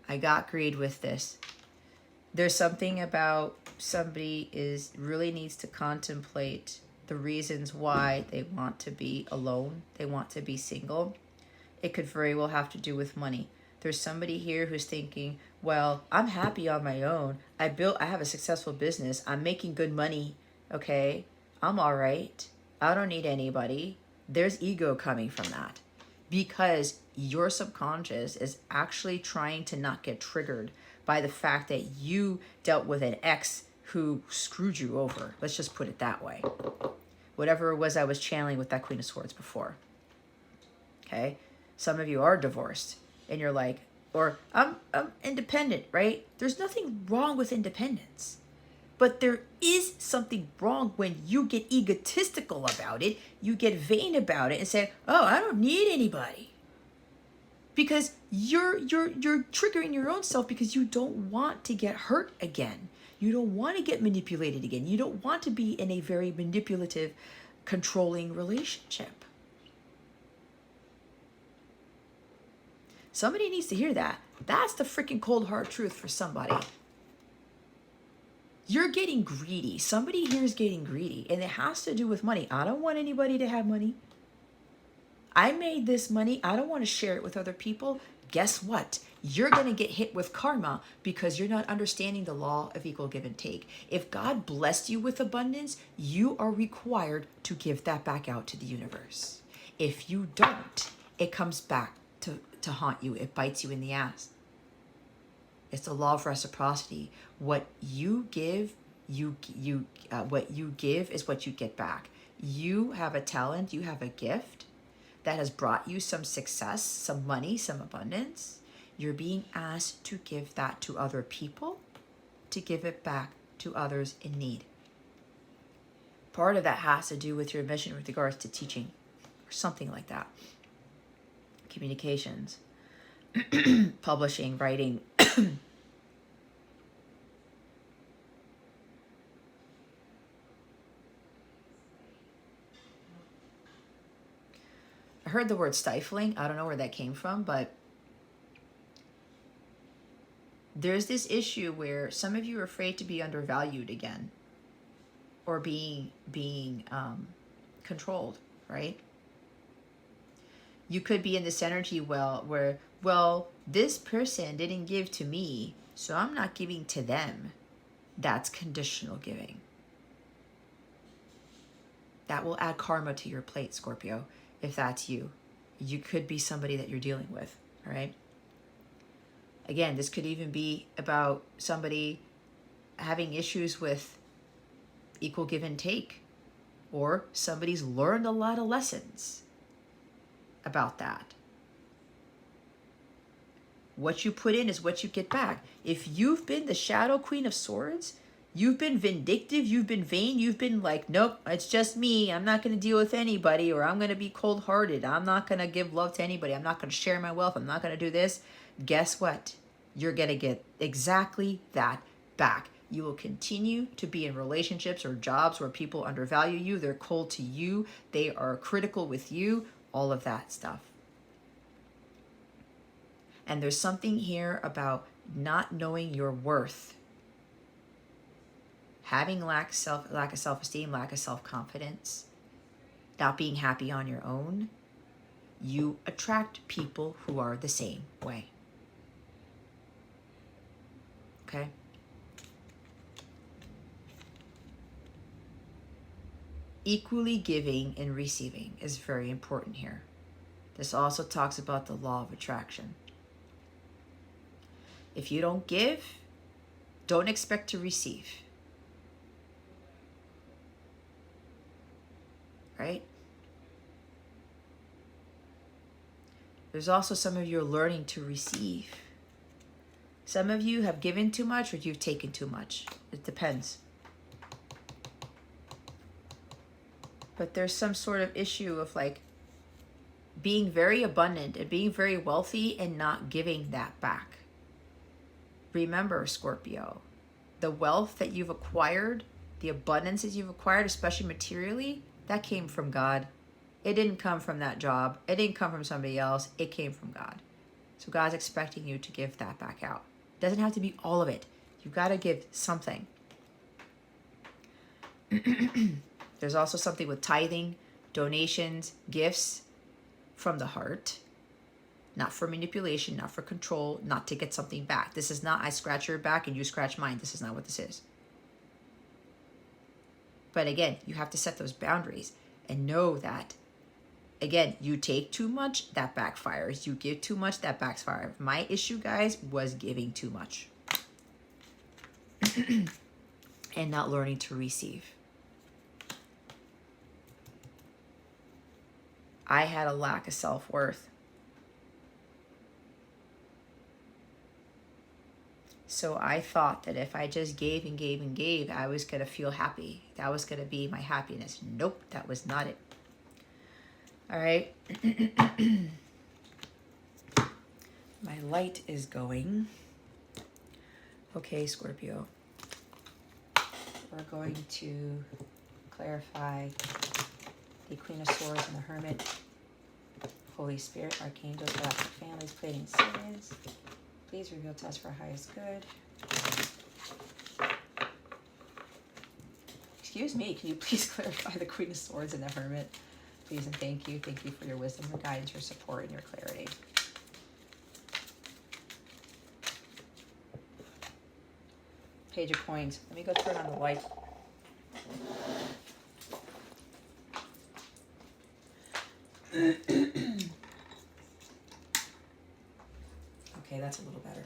I got greed with this. There's something about somebody really needs to contemplate the reasons why they want to be alone. They want to be single. It could very well have to do with money. There's somebody here who's thinking, well, I'm happy on my own. I have a successful business. I'm making good money. Okay. I'm all right. I don't need anybody. There's ego coming from that because your subconscious is actually trying to not get triggered by the fact that you dealt with an ex who screwed you over. Let's just put it that way. Whatever it was I was channeling with that Queen of Swords before. Okay. Some of you are divorced and you're like, or I'm independent, right? There's nothing wrong with independence. But there is something wrong when you get egotistical about it, you get vain about it and say, oh, I don't need anybody. Because you're triggering your own self because you don't want to get hurt again. You don't want to get manipulated again. You don't want to be in a very manipulative, controlling relationship. Somebody needs to hear that. That's the freaking cold hard truth for somebody. You're getting greedy. Somebody here is getting greedy, and it has to do with money. I don't want anybody to have money. I made this money. I don't want to share it with other people. Guess what? You're going to get hit with karma because you're not understanding the law of equal give and take. If God blessed you with abundance, you are required to give that back out to the universe. If you don't, it comes back to haunt you. It bites you in the ass. It's the law of reciprocity. What you give, what you give is what you get back. You have a talent, you have a gift that has brought you some success, some money, some abundance. You're being asked to give that to other people, to give it back to others in need. Part of that has to do with your mission with regards to teaching or something like that. Communications, publishing, writing. I heard the word stifling. I don't know where that came from, but there's this issue where some of you are afraid to be undervalued again or being controlled, right? You could be in this energy where this person didn't give to me, so I'm not giving to them. That's conditional giving. That will add karma to your plate, Scorpio, if that's you. You could be somebody that you're dealing with, all right? Again, this could even be about somebody having issues with equal give and take, or somebody's learned a lot of lessons about that. What you put in is what you get back. If you've been the Shadow Queen of Swords, you've been vindictive, you've been vain, you've been like, nope, it's just me. I'm not going to deal with anybody, or I'm going to be cold-hearted. I'm not going to give love to anybody. I'm not going to share my wealth. I'm not going to do this. Guess what? You're going to get exactly that back. You will continue to be in relationships or jobs where people undervalue you. They're cold to you. They are critical with you. All of that stuff. And there's something here about not knowing your worth. Having lack of self-esteem, lack of self-confidence, not being happy on your own, you attract people who are the same way. Okay? Equally giving and receiving is very important here. This also talks about the law of attraction. If you don't give, don't expect to receive. Right? There's also some of you are learning to receive. Some of you have given too much or you've taken too much. It depends. But there's some sort of issue of like, being very abundant and being very wealthy and not giving that back. Remember, Scorpio, the wealth that you've acquired, the abundances you've acquired, especially materially, that came from God. It didn't come from that job. It didn't come from somebody else. It came from God. So God's expecting you to give that back out. It doesn't have to be all of it. You've got to give something. There's also something with tithing, donations, gifts from the heart. Not for manipulation, not for control, not to get something back. This is not I scratch your back and you scratch mine. This is not what this is. But again, you have to set those boundaries and know that, again, you take too much, that backfires. You give too much, that backfires. My issue, guys, was giving too much. And not learning to receive. I had a lack of self-worth. So I thought that if I just gave and gave and gave, I was going to feel happy. That was going to be my happiness. Nope, that was not it. All right. My light is going. Okay, Scorpio. We're going to clarify the Queen of Swords and the Hermit, Holy Spirit, Archangels, Galactic Families, Plating Sins. Please reveal to us for highest good. Excuse me, can you please clarify the Queen of Swords and the Hermit? Please and thank you. Thank you for your wisdom, your guidance, your support, and your clarity. Page of Coins. Let me go turn on the light. Okay, that's a little better.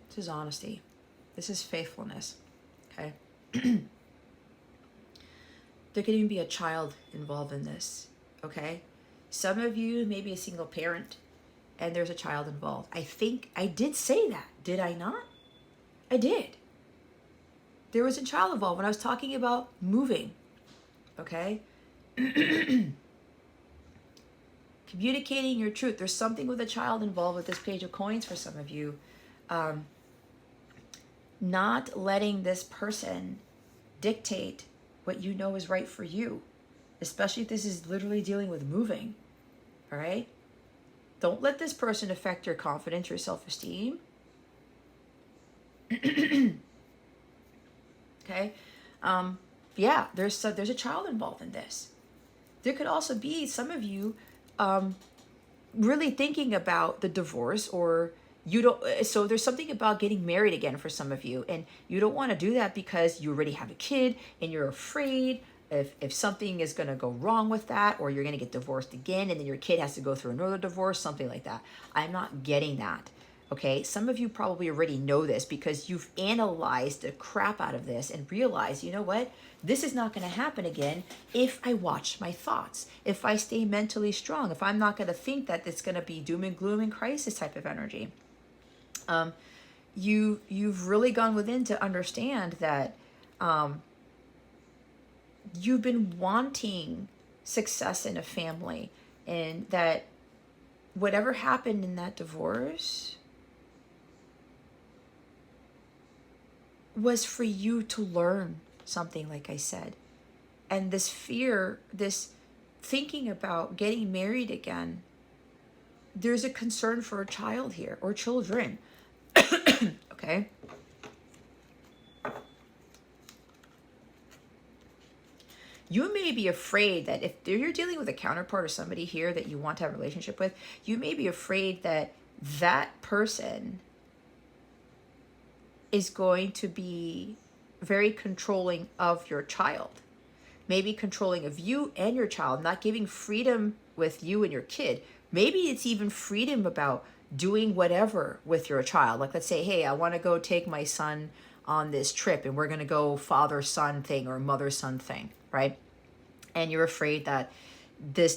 This is honesty. This is faithfulness. Okay? There could even be a child involved in this. Okay? Some of you may be a single parent and there's a child involved. I think I did say that. Did I not? I did. There was a child involved when I was talking about moving. Okay? Communicating your truth. There's something with a child involved with this Page of Coins for some of you. Not letting this person dictate what you know is right for you, especially if this is literally dealing with moving. All right? Don't let this person affect your confidence, your self-esteem. Okay? Yeah, there's a child involved in this. There could also be some of you really thinking about the divorce, or you don't. So there's something about getting married again for some of you, and you don't want to do that because you already have a kid and you're afraid if something is going to go wrong with that, or you're going to get divorced again and then your kid has to go through another divorce, something like that. I'm not getting that. Okay, some of you probably already know this because you've analyzed the crap out of this and realized, you know what? This is not going to happen again if I watch my thoughts, if I stay mentally strong, if I'm not going to think that it's going to be doom and gloom and crisis type of energy. You've really gone within to understand that you've been wanting success in a family, and that whatever happened in that divorce was for you to learn something, like I said. And this fear, this thinking about getting married again, there's a concern for a child here, or children. Okay? You may be afraid that if you're dealing with a counterpart or somebody here that you want to have a relationship with, you may be afraid that that person is going to be very controlling of your child. Maybe controlling of you and your child, not giving freedom with you and your kid. Maybe it's even freedom about doing whatever with your child. Like, let's say, hey, I want to go take my son on this trip and we're going to go father-son thing or mother-son thing, right? And you're afraid that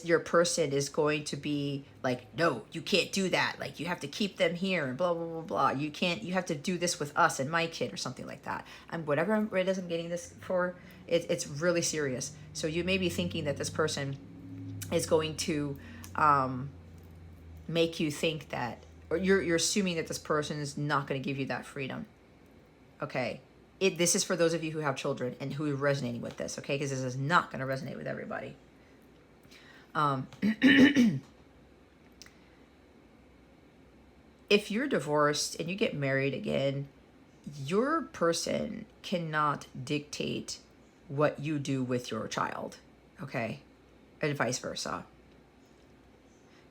your person is going to be like, no, you can't do that. Like, you have to keep them here and blah, blah, blah, blah. You have to do this with us and my kid or something like that. Whatever it is I'm getting this for, it's really serious. So you may be thinking that this person is going to make you think that, or you're assuming that this person is not going to give you that freedom. Okay. This is for those of you who have children and who are resonating with this, okay? Because this is not going to resonate with everybody. If you're divorced and you get married again, your person cannot dictate what you do with your child, okay? And vice versa.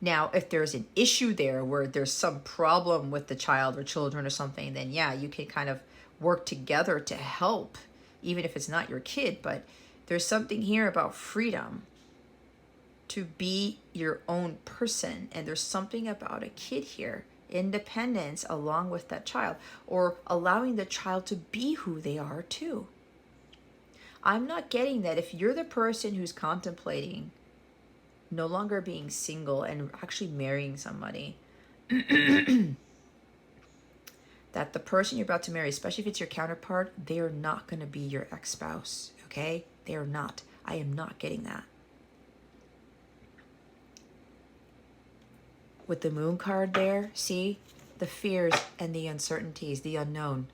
Now, if there's an issue there where there's some problem with the child or children or something, then yeah, you can kind of work together to help, even if it's not your kid. But there's something here about freedom to be your own person. And there's something about a kid here, independence along with that child, or allowing the child to be who they are too. I'm not getting that if you're the person who's contemplating no longer being single and actually marrying somebody, that the person you're about to marry, especially if it's your counterpart, they are not going to be your ex-spouse, okay? They are not. I am not getting that. With the moon card there, see? The fears and the uncertainties, the unknown,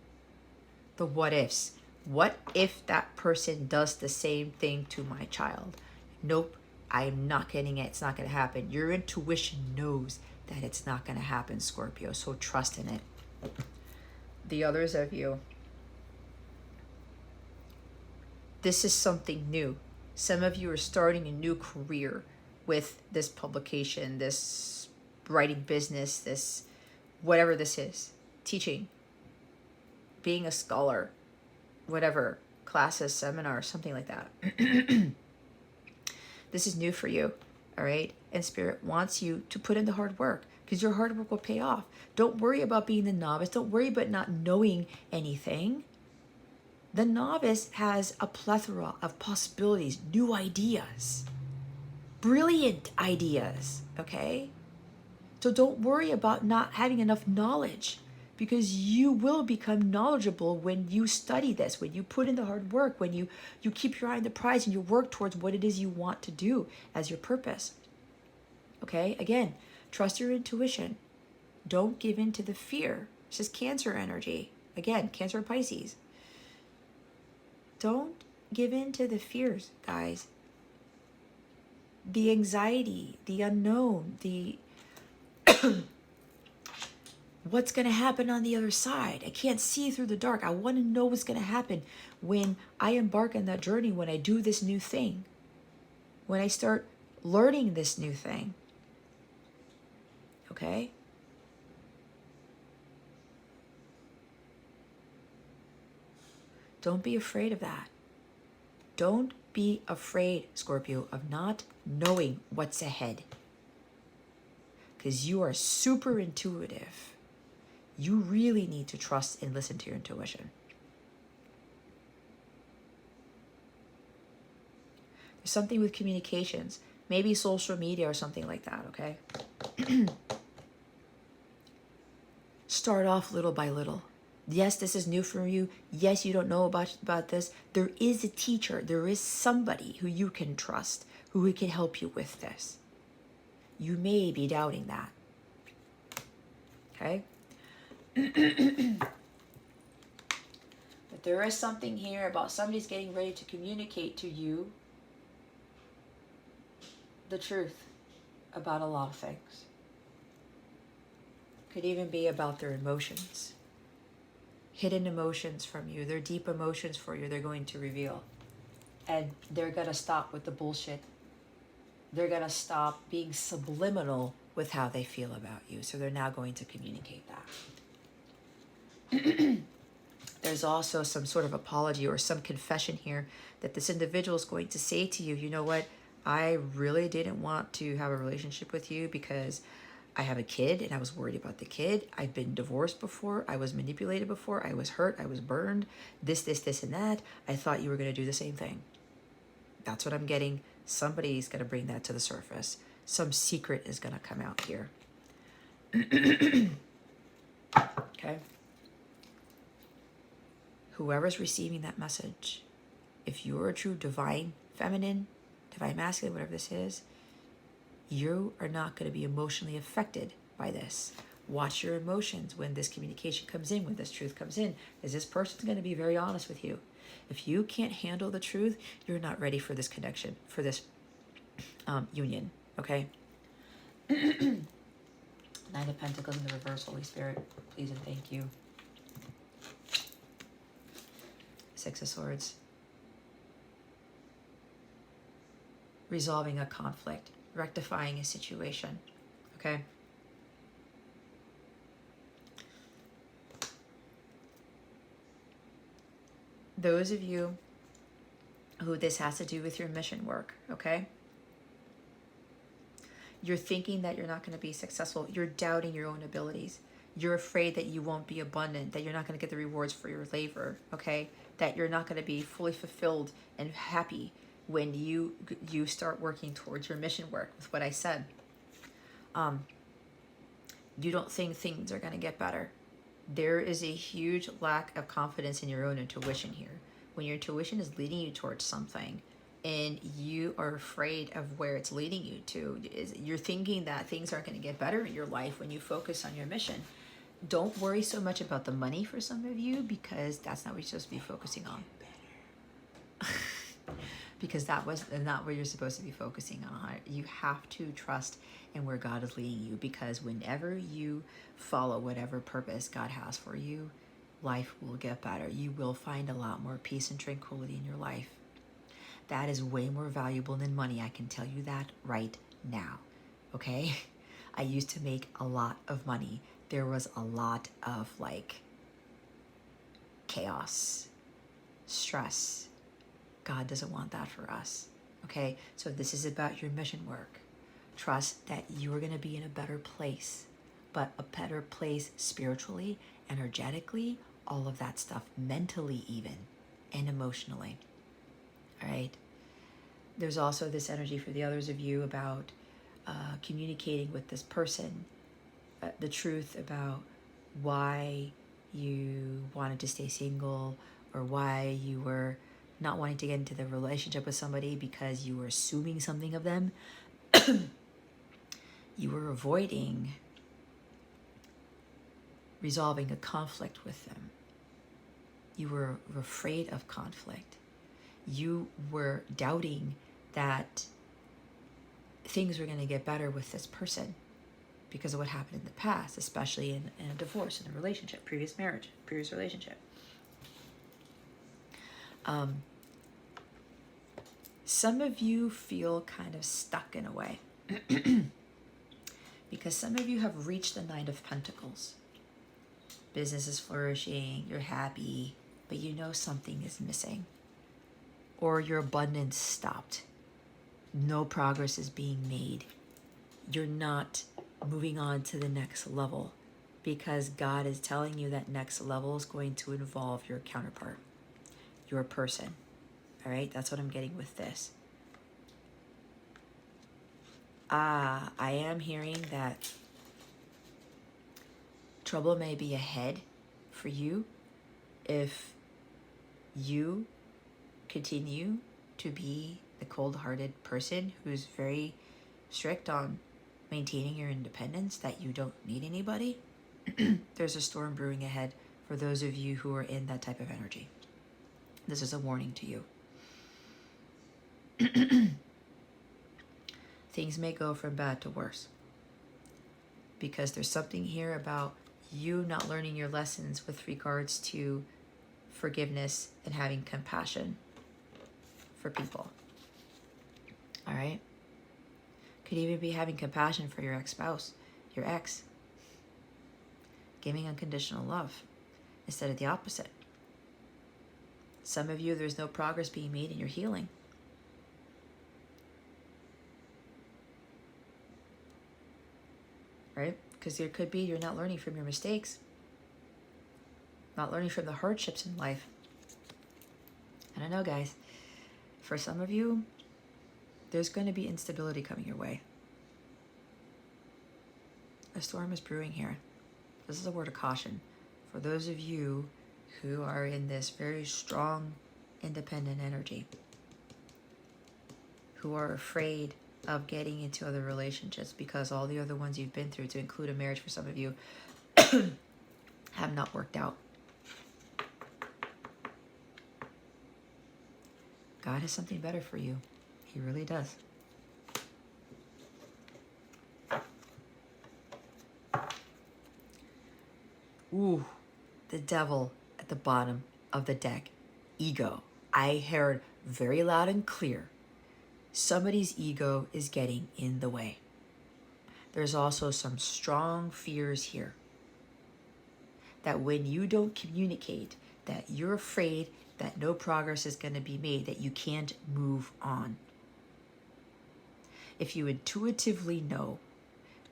the what ifs. What if that person does the same thing to my child? Nope, I'm not getting it. It's not going to happen. Your intuition knows that it's not going to happen, Scorpio, so trust in it. The others of you, this is something new. Some of you are starting a new career with this publication, this writing business, this whatever this is, teaching, being a scholar, whatever, classes, seminars, something like that. This is new for you, all right? And Spirit wants you to put in the hard work, because your hard work will pay off. Don't worry about being the novice. Don't worry about not knowing anything. The novice has a plethora of possibilities, new ideas, brilliant ideas, okay? So don't worry about not having enough knowledge, because you will become knowledgeable when you study this, when you put in the hard work, when you keep your eye on the prize and you work towards what it is you want to do as your purpose. Okay? Again, trust your intuition. Don't give in to the fear. This is Cancer energy. Again, Cancer and Pisces. Don't give in to the fears, guys. The anxiety, the unknown, the what's going to happen on the other side. I can't see through the dark. I want to know what's going to happen when I embark on that journey, when I do this new thing, when I start learning this new thing. Okay? Don't be afraid of that. Don't be afraid, Scorpio, of not knowing what's ahead. Because you are super intuitive. You really need to trust and listen to your intuition. There's something with communications, maybe social media or something like that, okay? Start off little by little. Yes, this is new for you. Yes, you don't know about this. There is a teacher. There is somebody who you can trust, who can help you with this. You may be doubting that. Okay? But there is something here about somebody's getting ready to communicate to you the truth about a lot of things. Could even be about their emotions. Hidden emotions from you. Their deep emotions for you, they're going to reveal. And they're going to stop with the bullshit. They're going to stop being subliminal with how they feel about you. So they're now going to communicate that. There's also some sort of apology or some confession here that this individual is going to say to you, you know what? I really didn't want to have a relationship with you because I have a kid and I was worried about the kid. I've been divorced before. I was manipulated before. I was hurt. I was burned. This, and that. I thought you were going to do the same thing. That's what I'm getting. Somebody's going to bring that to the surface. Some secret is going to come out here. Okay? Whoever's receiving that message, if you're a true divine feminine, divine masculine, whatever this is, you are not going to be emotionally affected by this. Watch your emotions when this communication comes in, when this truth comes in, because this person's going to be very honest with you. If you can't handle the truth, you're not ready for this connection, for this union, okay? Nine of Pentacles in the reverse, Holy Spirit, please and thank you. Six of Swords. Resolving a conflict, rectifying a situation, okay? Those of you who this has to do with your mission work, okay? You're thinking that you're not going to be successful. You're doubting your own abilities. You're afraid that you won't be abundant, that you're not going to get the rewards for your labor, okay? That you're not going to be fully fulfilled and happy when you start working towards your mission work with what I said. You don't think things are going to get better. There is a huge lack of confidence in your own intuition here. When your intuition is leading you towards something and you are afraid of where it's leading you to, you're thinking that things aren't going to get better in your life when you focus on your mission. Don't worry so much about the money for some of you, because that's not what you're supposed to be focusing on. Because that was not where you're supposed to be focusing on. You have to trust in where God is leading you, because whenever you follow whatever purpose God has for you, life will get better. You will find a lot more peace and tranquility in your life. That is way more valuable than money. I can tell you that right now, okay? I used to make a lot of money. There was a lot of chaos, stress. God doesn't want that for us, okay? So this is about your mission work. Trust that you're going to be in a better place, but a better place spiritually, energetically, all of that stuff, mentally even, and emotionally, all right? There's also this energy for the others of you about communicating with this person, the truth about why you wanted to stay single, or why you were not wanting to get into the relationship with somebody because you were assuming something of them. You were avoiding resolving a conflict with them. You were afraid of conflict. You were doubting that things were going to get better with this person because of what happened in the past, especially in a divorce, in a relationship, previous marriage, previous relationship. Some of you feel kind of stuck in a way because some of you have reached the Nine of Pentacles. Business is flourishing, you're happy, but you know something is missing, or your abundance stopped. No progress is being made. You're not moving on to the next level because God is telling you that next level is going to involve your counterpart, your person. All right, that's what I'm getting with this. I am hearing that trouble may be ahead for you if you continue to be the cold-hearted person who's very strict on maintaining your independence, that you don't need anybody. There's a storm brewing ahead for those of you who are in that type of energy. This is a warning to you. Things may go from bad to worse because there's something here about you not learning your lessons with regards to forgiveness and having compassion for people. All right? Could even be having compassion for your ex-spouse, your ex. Giving unconditional love instead of the opposite. Some of you, there's no progress being made in your healing. Right? Because there could be you're not learning from your mistakes. Not learning from the hardships in life. I don't know, guys. For some of you, There's going to be instability coming your way. A storm is brewing here. This is a word of caution for those of you who are in this very strong, independent energy, who are afraid of getting into other relationships because all the other ones you've been through, to include a marriage for some of you, have not worked out. God has something better for you. He really does. Ooh, the devil at the bottom of the deck. Ego. I heard very loud and clear. Somebody's ego is getting in the way. There's also some strong fears here. That when you don't communicate, that you're afraid that no progress is going to be made, that you can't move on. If you intuitively know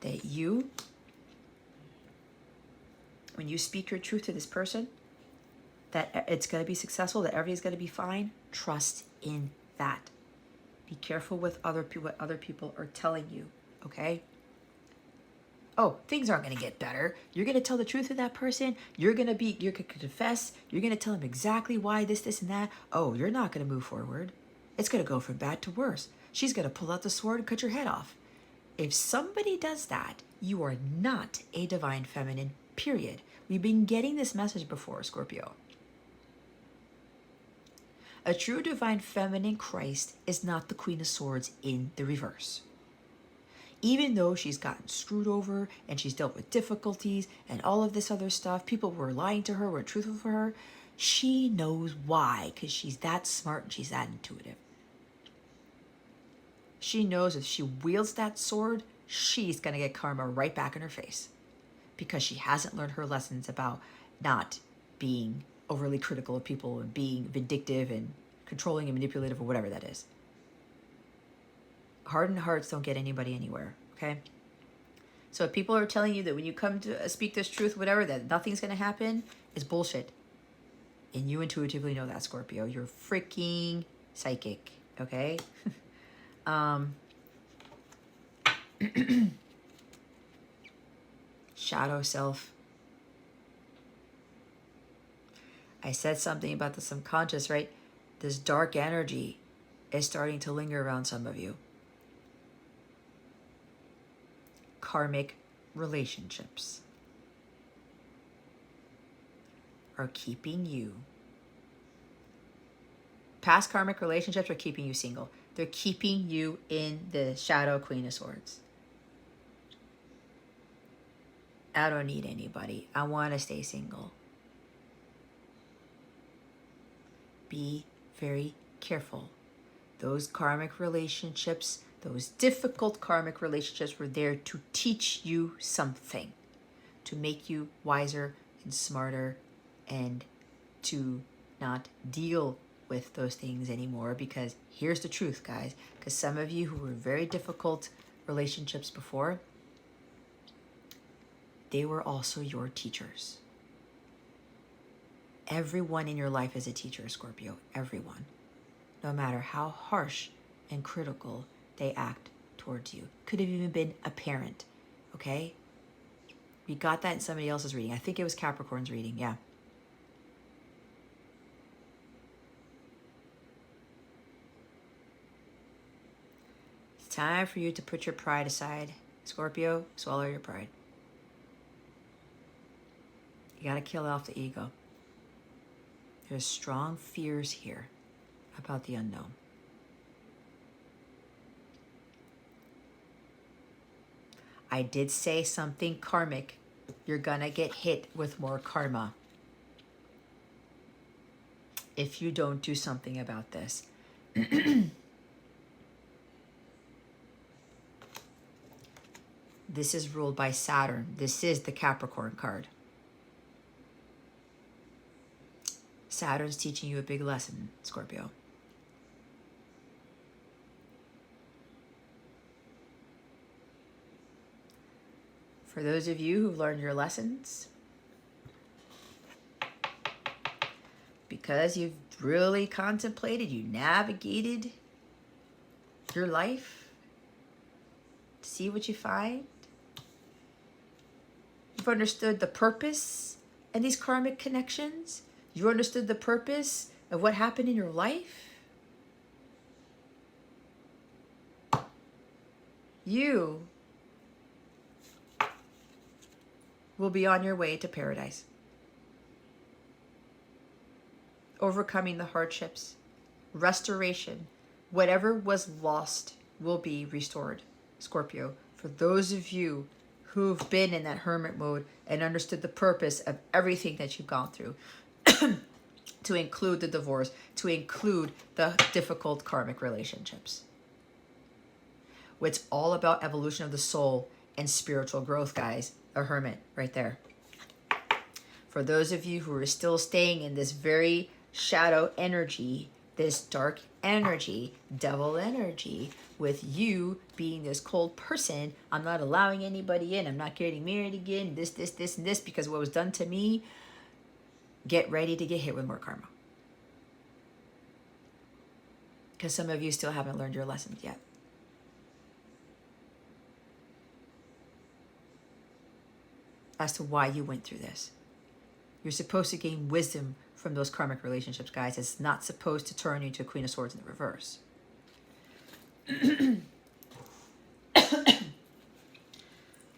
that you, when you speak your truth to this person, that it's going to be successful, that everything's going to be fine, trust in that. Be careful with what other people are telling you, okay? Oh, things aren't going to get better. You're going to tell the truth to that person. You're going to confess. You're going to tell them exactly why this, and that. Oh, you're not going to move forward. It's going to go from bad to worse. She's going to pull out the sword and cut your head off. If somebody does that, you are not a divine feminine, period. We've been getting this message before, Scorpio. A true divine feminine Christ is not the Queen of Swords in the reverse. Even though she's gotten screwed over and she's dealt with difficulties and all of this other stuff, people were lying to her, were truthful for her, she knows why, because she's that smart and she's that intuitive. She knows if she wields that sword, she's going to get karma right back in her face, because she hasn't learned her lessons about not being overly critical of people and being vindictive and controlling and manipulative or whatever that is. Hardened hearts don't get anybody anywhere, okay? So if people are telling you that when you come to speak this truth, whatever, that nothing's going to happen, is bullshit. And you intuitively know that, Scorpio. You're freaking psychic, okay? Shadow self. I said something about the subconscious, right? This dark energy is starting to linger around some of you. Karmic relationships are keeping you. Past karmic relationships are keeping you single. They're keeping you in the shadow Queen of Swords. I don't need anybody. I want to stay single. Be very careful. Those karmic relationships, those difficult karmic relationships, were there to teach you something, to make you wiser and smarter, and to not deal with those things anymore. Because here's the truth, guys, because some of you who were very difficult relationships before, they were also your teachers. Everyone in your life is a teacher, Scorpio. Everyone. No matter how harsh and critical they act towards you. Could have even been a parent, okay? We got that in somebody else's reading. I think it was Capricorn's reading, yeah. It's time for you to put your pride aside. Scorpio, swallow your pride. You gotta kill off the ego. There's strong fears here about the unknown. I did say something karmic. You're gonna get hit with more karma if you don't do something about this. This is ruled by Saturn. This is the Capricorn card. Saturn's teaching you a big lesson, Scorpio. For those of you who've learned your lessons, because you've really contemplated, you navigated your life, see what you find. You've understood the purpose and these karmic connections. You understood the purpose of what happened in your life. You will be on your way to paradise. Overcoming the hardships, restoration, whatever was lost will be restored. Scorpio, for those of you who've been in that hermit mode and understood the purpose of everything that you've gone through, to include the divorce, to include the difficult karmic relationships. It's all about evolution of the soul and spiritual growth, guys. A hermit right there. For those of you who are still staying in this very shadow energy, this dark energy, devil energy, with you being this cold person, I'm not allowing anybody in, I'm not getting married again, this, and this, because what was done to me, get ready to get hit with more karma. Because some of you still haven't learned your lessons yet. As to why you went through this. You're supposed to gain wisdom from those karmic relationships, guys. It's not supposed to turn you to a Queen of Swords in the reverse.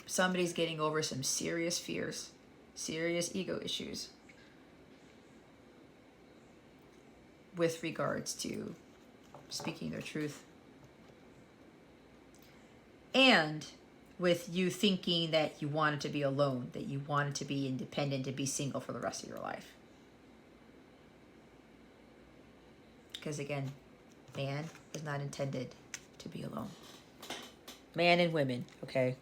Somebody's getting over some serious fears, serious ego issues with regards to speaking their truth. And with you thinking that you wanted to be alone, that you wanted to be independent, to be single for the rest of your life. Because again, man is not intended to be alone. Man and women, okay?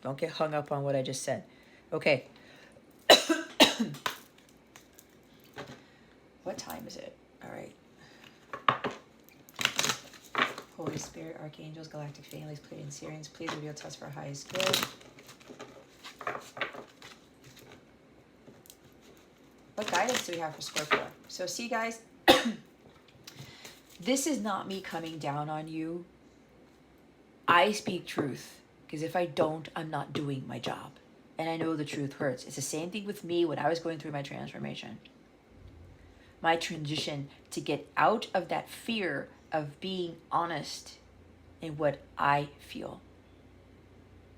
Don't get hung up on what I just said. Okay. What time is it? All right. Holy Spirit, Archangels, Galactic Families, Pleiadian Sirians, please reveal to us for our highest good. What guidance do we have for Scorpio? So see, guys, this is not me coming down on you. I speak truth, because if I don't, I'm not doing my job. And I know the truth hurts. It's the same thing with me when I was going through my transformation. My transition to get out of that fear of being honest in what I feel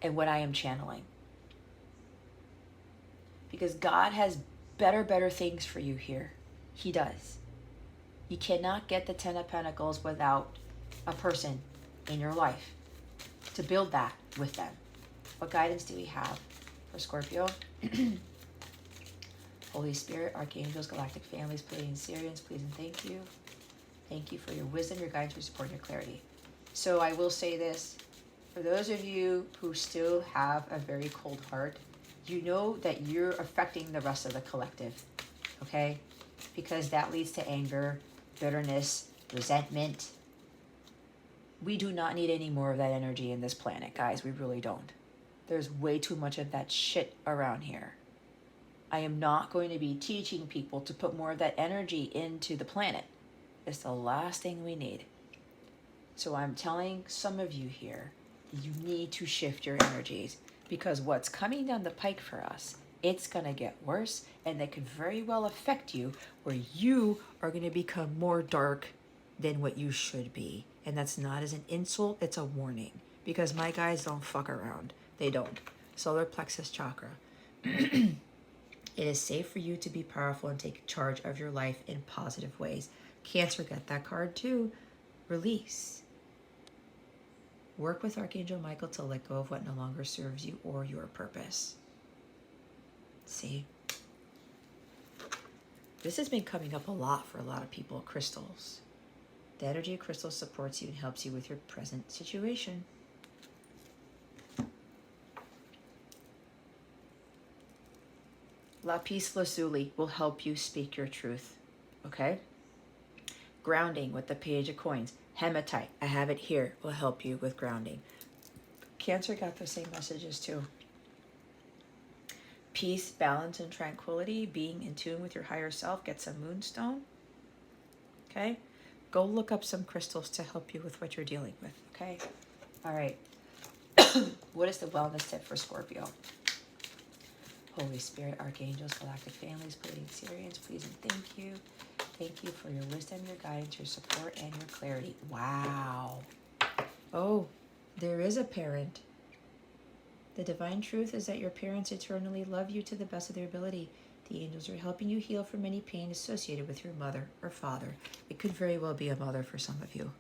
and what I am channeling. Because God has better things for you here. He does. You cannot get the Ten of Pentacles without a person in your life to build that with them. What guidance do we have for Scorpio? Holy Spirit, Archangels, Galactic Families, Pleiadian Sirians, please and thank you. Thank you for your wisdom, your guidance, your support, and your clarity. So I will say this, for those of you who still have a very cold heart, you know that you're affecting the rest of the collective, okay? Because that leads to anger, bitterness, resentment. We do not need any more of that energy in this planet, guys. We really don't. There's way too much of that shit around here. I am not going to be teaching people to put more of that energy into the planet. It's the last thing we need. So I'm telling some of you here, you need to shift your energies, because what's coming down the pike for us, it's going to get worse, and that could very well affect you, where you are going to become more dark than what you should be. And that's not as an insult, it's a warning, because my guys don't fuck around. They don't. Solar plexus chakra. It is safe for you to be powerful and take charge of your life in positive ways. Cancer, got that card too. Release. Work with Archangel Michael to let go of what no longer serves you or your purpose. See? This has been coming up a lot for a lot of people. Crystals. The energy of crystals supports you and helps you with your present situation. Lapis lazuli will help you speak your truth. Okay? Grounding with the Page of Coins. Hematite, I have it here, will help you with grounding. Cancer got the same messages too. Peace, balance, and tranquility, being in tune with your higher self. Get some moonstone. Okay? Go look up some crystals to help you with what you're dealing with, okay? All right. What is the wellness tip for Scorpio? Holy Spirit, archangels, galactic families, Pleiadian Syrians, please and thank you. Thank you for your wisdom, your guidance, your support, and your clarity. Wow. Oh, there is a parent. The divine truth is that your parents eternally love you to the best of their ability. The angels are helping you heal from any pain associated with your mother or father. It could very well be a mother for some of you.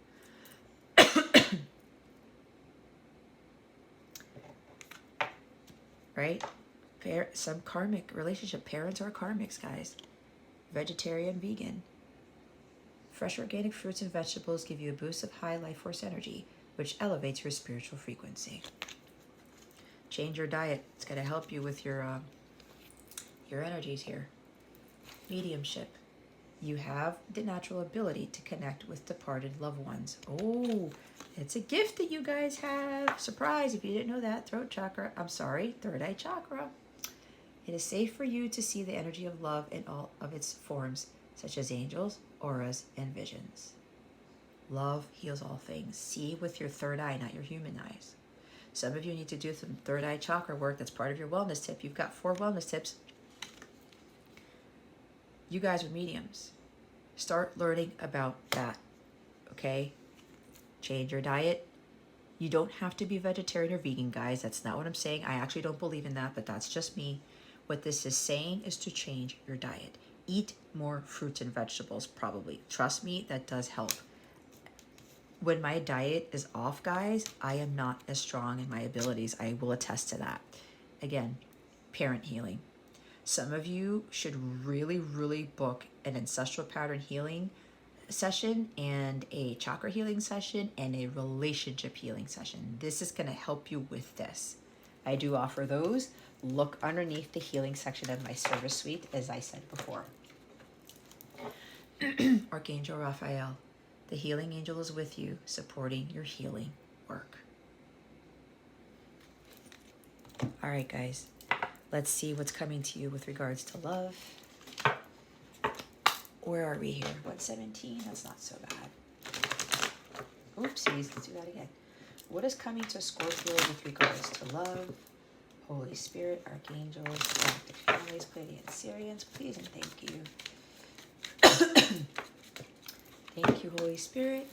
Right? Some karmic relationship. Parents are karmics, guys. Vegetarian, vegan. Fresh organic fruits and vegetables give you a boost of high life force energy, which elevates your spiritual frequency. Change your diet. It's going to help you with your energies here. Mediumship. You have the natural ability to connect with departed loved ones. Oh, it's a gift that you guys have. Surprise, if you didn't know that. Throat chakra. I'm sorry, third eye chakra. It is safe for you to see the energy of love in all of its forms, such as angels, auras, and visions. Love heals all things. See with your third eye, not your human eyes. Some of you need to do some third eye chakra work. That's part of your wellness tip. You've got 4 wellness tips. You guys are mediums. Start learning about that, okay? Change your diet. You don't have to be vegetarian or vegan, guys. That's not what I'm saying. I actually don't believe in that, but that's just me. What this is saying is to change your diet. Eat more fruits and vegetables, probably. Trust me, that does help. When my diet is off, guys, I am not as strong in my abilities. I will attest to that. Again, parent healing. Some of you should really, really book an ancestral pattern healing session and a chakra healing session and a relationship healing session. This is going to help you with this. I do offer those. Look underneath the healing section of my service suite, as I said before. Archangel Raphael, the healing angel is with you, supporting your healing work. All right, guys. Let's see what's coming to you with regards to love. Where are we here? 117? That's not so bad. Oopsies, let's do that again. What is coming to Scorpio with regards to love? Holy Spirit, archangels, galactic families, Pleiadian Syrians, please and thank you. Thank you, Holy Spirit.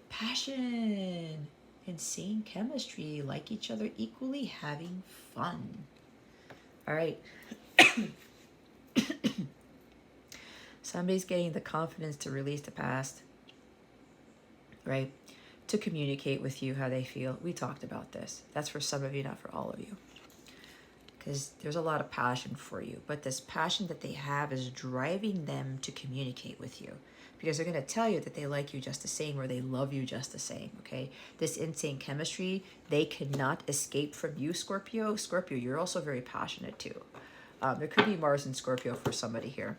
Passion, insane chemistry, like each other equally, having fun. All right. Somebody's getting the confidence to release the past, right? To communicate with you how they feel. We talked about this. That's for some of you, not for all of you. Because there's a lot of passion for you. But this passion that they have is driving them to communicate with you. Because they're going to tell you that they like you just the same or they love you just the same, okay? This insane chemistry, they cannot escape from you, Scorpio. Scorpio, you're also very passionate too. There could be Mars and Scorpio for somebody here.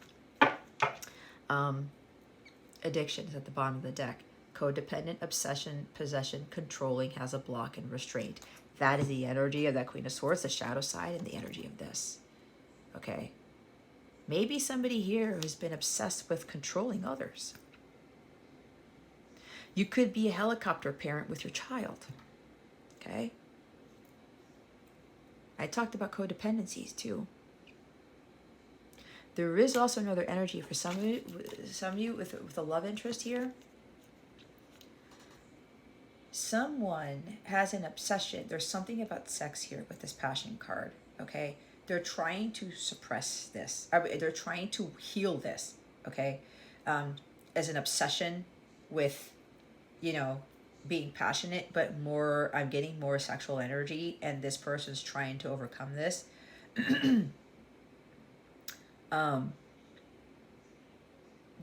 Addiction is at the bottom of the deck. Codependent, obsession, possession, controlling, has a block, and restraint. That is the energy of that Queen of Swords, the shadow side, and the energy of this. Okay? Maybe somebody here has been obsessed with controlling others. You could be a helicopter parent with your child. Okay? I talked about codependencies too. There is also another energy for some of you with a love interest here. Someone has an obsession. There's something about sex here with this passion card, okay? They're trying to suppress this. They're trying to heal this, okay? As an obsession with, being passionate, but more, I'm getting more sexual energy, and this person's trying to overcome this.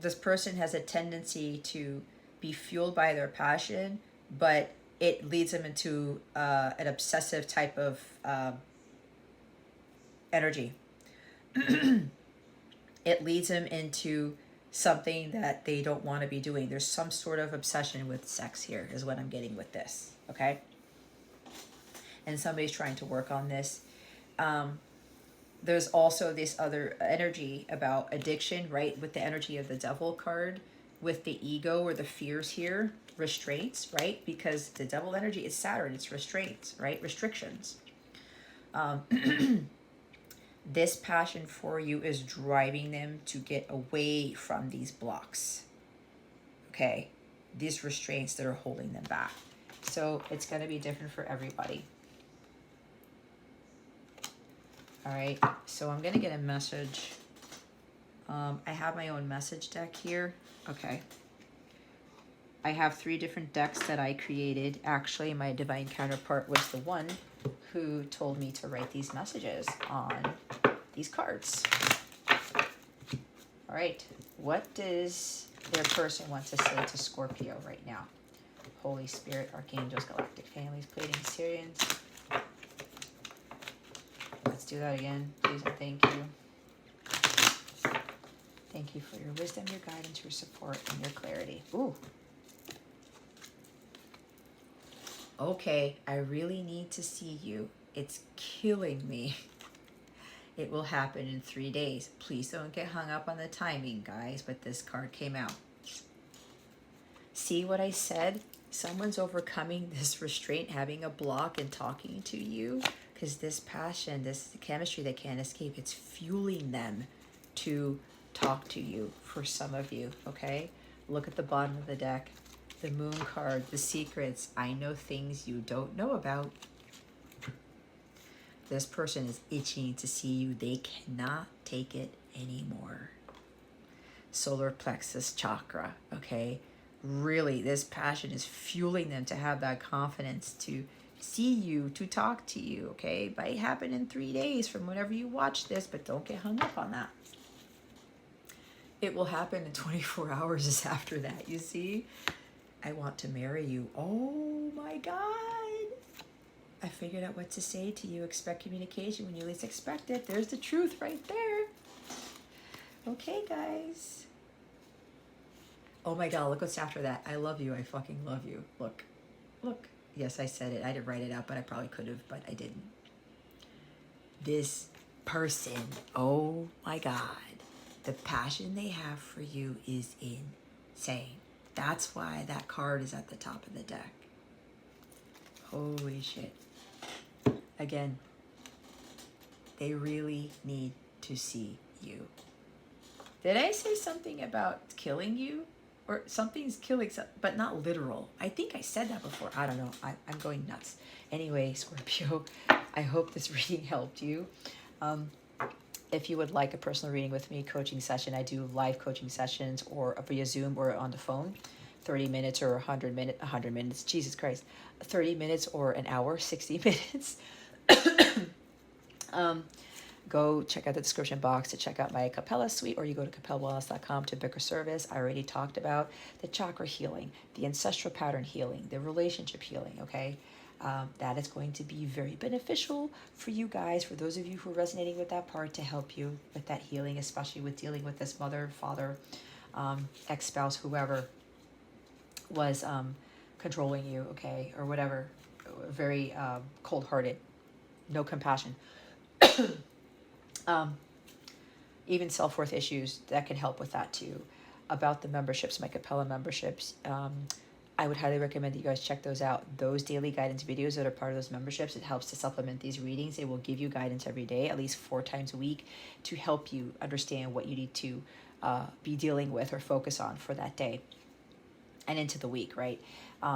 This person has a tendency to be fueled by their passion, but it leads them into an obsessive type of energy. It leads them into something that they don't want to be doing. There's some sort of obsession with sex here is what I'm getting with this, okay? And somebody's trying to work on this. There's also this other energy about addiction, right? With the energy of the devil card, with the ego or the fears here, restraints, right? Because the devil energy is Saturn, it's restraints, right? Restrictions. This passion for you is driving them to get away from these blocks, okay? These restraints that are holding them back. So it's going to be different for everybody. All right, so I'm going to get a message. I have my own message deck here. Okay. I have 3 different decks that I created. Actually, my divine counterpart was the one who told me to write these messages on these cards. All right, what does their person want to say to Scorpio right now? Holy Spirit, Archangels, Galactic Families, Pleiadian, Syrians. Let's do that again, please and thank you. Thank you for your wisdom, your guidance, your support, and your clarity. Ooh. Okay, I really need to see you. It's killing me. It will happen in 3 days. Please don't get hung up on the timing, guys, but this card came out. See what I said? Someone's overcoming this restraint, having a block and talking to you, because this passion, this chemistry they can't escape, it's fueling them to talk to you for some of you, okay? Look at the bottom of the deck. The moon card, the secrets. I know things you don't know about. This person is itching to see you. They cannot take it anymore. Solar plexus chakra, okay? Really, this passion is fueling them to have that confidence to see you, to talk to you, okay? It might happen in 3 days from whenever you watch this, but don't get hung up on that. It will happen in 24 hours after that, you see? I want to marry you. Oh my God. I figured out what to say to you. Expect communication when you least expect it. There's the truth right there. Okay, guys. Oh my God, look what's after that. I love you. I fucking love you. Look. Look. Yes, I said it. I didn't write it out, but I probably could have, but I didn't. This person, oh my God. The passion they have for you is insane. That's why that card is at the top of the deck. Holy shit. Again, they really need to see you. Did I say something about killing you? Or something's killing, but not literal. I think I said that before. I don't know. I'm going nuts. Anyway, Scorpio, I hope this reading helped you. If you would like a personal reading with me, coaching session, I do live coaching sessions or via Zoom or on the phone, 30 minutes or 100 minutes, Jesus Christ, 30 minutes or an hour, 60 minutes. Go check out the description box to check out my Capella suite, or you go to capellawellness.com to book a service. I already talked about the chakra healing, the ancestral pattern healing, the relationship healing, okay? That is going to be very beneficial for you guys, for those of you who are resonating with that part, to help you with that healing, especially with dealing with this mother, father, ex-spouse, whoever was controlling you, okay, or whatever, very cold-hearted, no compassion. Even self-worth issues, that can help with that too. About the memberships, my Capella memberships, I would highly recommend that you guys check those out. Those daily guidance videos that are part of those memberships, it helps to supplement these readings. It will give you guidance every day, at least 4 times a week, to help you understand what you need to be dealing with or focus on for that day and into the week, right?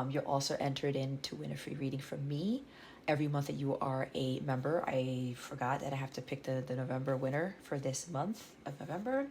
You're also entered in to win a free reading from me every month that you are a member. I forgot that I have to pick the November winner for this month of November.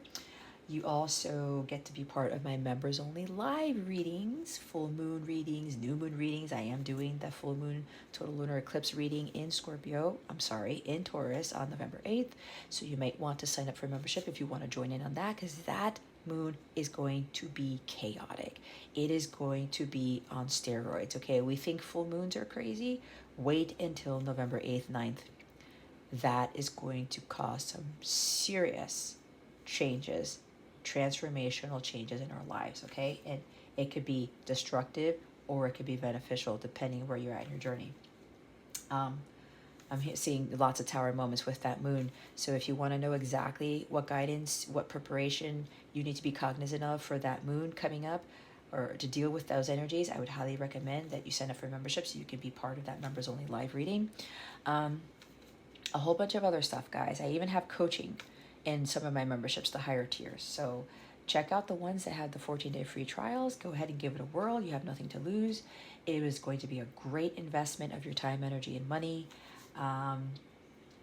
You also get to be part of my members only live readings, full moon readings, new moon readings. I am doing the full moon total lunar eclipse reading in in Taurus on November 8th. So you might want to sign up for membership if you want to join in on that, because that moon is going to be chaotic. It is going to be on steroids, okay? We think full moons are crazy. Wait until November 8th, 9th. That is going to cause some serious changes, transformational changes in our lives, okay? And it could be destructive or it could be beneficial depending where you're at in your journey. I'm seeing lots of tower moments with that moon. So if you want to know exactly what guidance, what preparation you need to be cognizant of for that moon coming up, or to deal with those energies, I would highly recommend that you sign up for membership so you can be part of that members only live reading. A whole bunch of other stuff, guys. I even have coaching in some of my memberships, the higher tiers. So check out the ones that have the 14-day free trials. Go ahead and give it a whirl. You have nothing to lose. It is going to be a great investment of your time, energy, and money.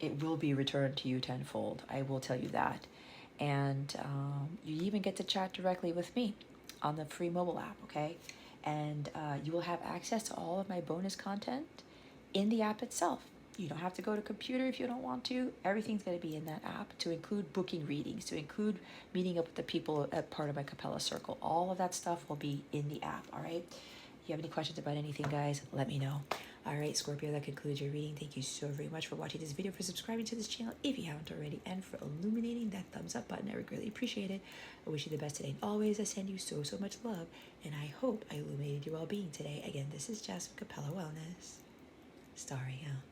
It will be returned to you tenfold. I will tell you that. And you even get to chat directly with me on the free mobile app, okay? And you will have access to all of my bonus content in the app itself. You don't have to go to computer if you don't want to. Everything's going to be in that app, to include booking readings, to include meeting up with the people at part of my Capella circle. All of that stuff will be in the app, all right? If you have any questions about anything, guys, let me know. All right, Scorpio, that concludes your reading. Thank you so very much for watching this video, for subscribing to this channel if you haven't already, and for illuminating that thumbs up button. I would greatly appreciate it. I wish you the best today, and always I send you so much love, and I hope I illuminated your well-being today. Again, this is Jess from Capella Wellness. Starry out.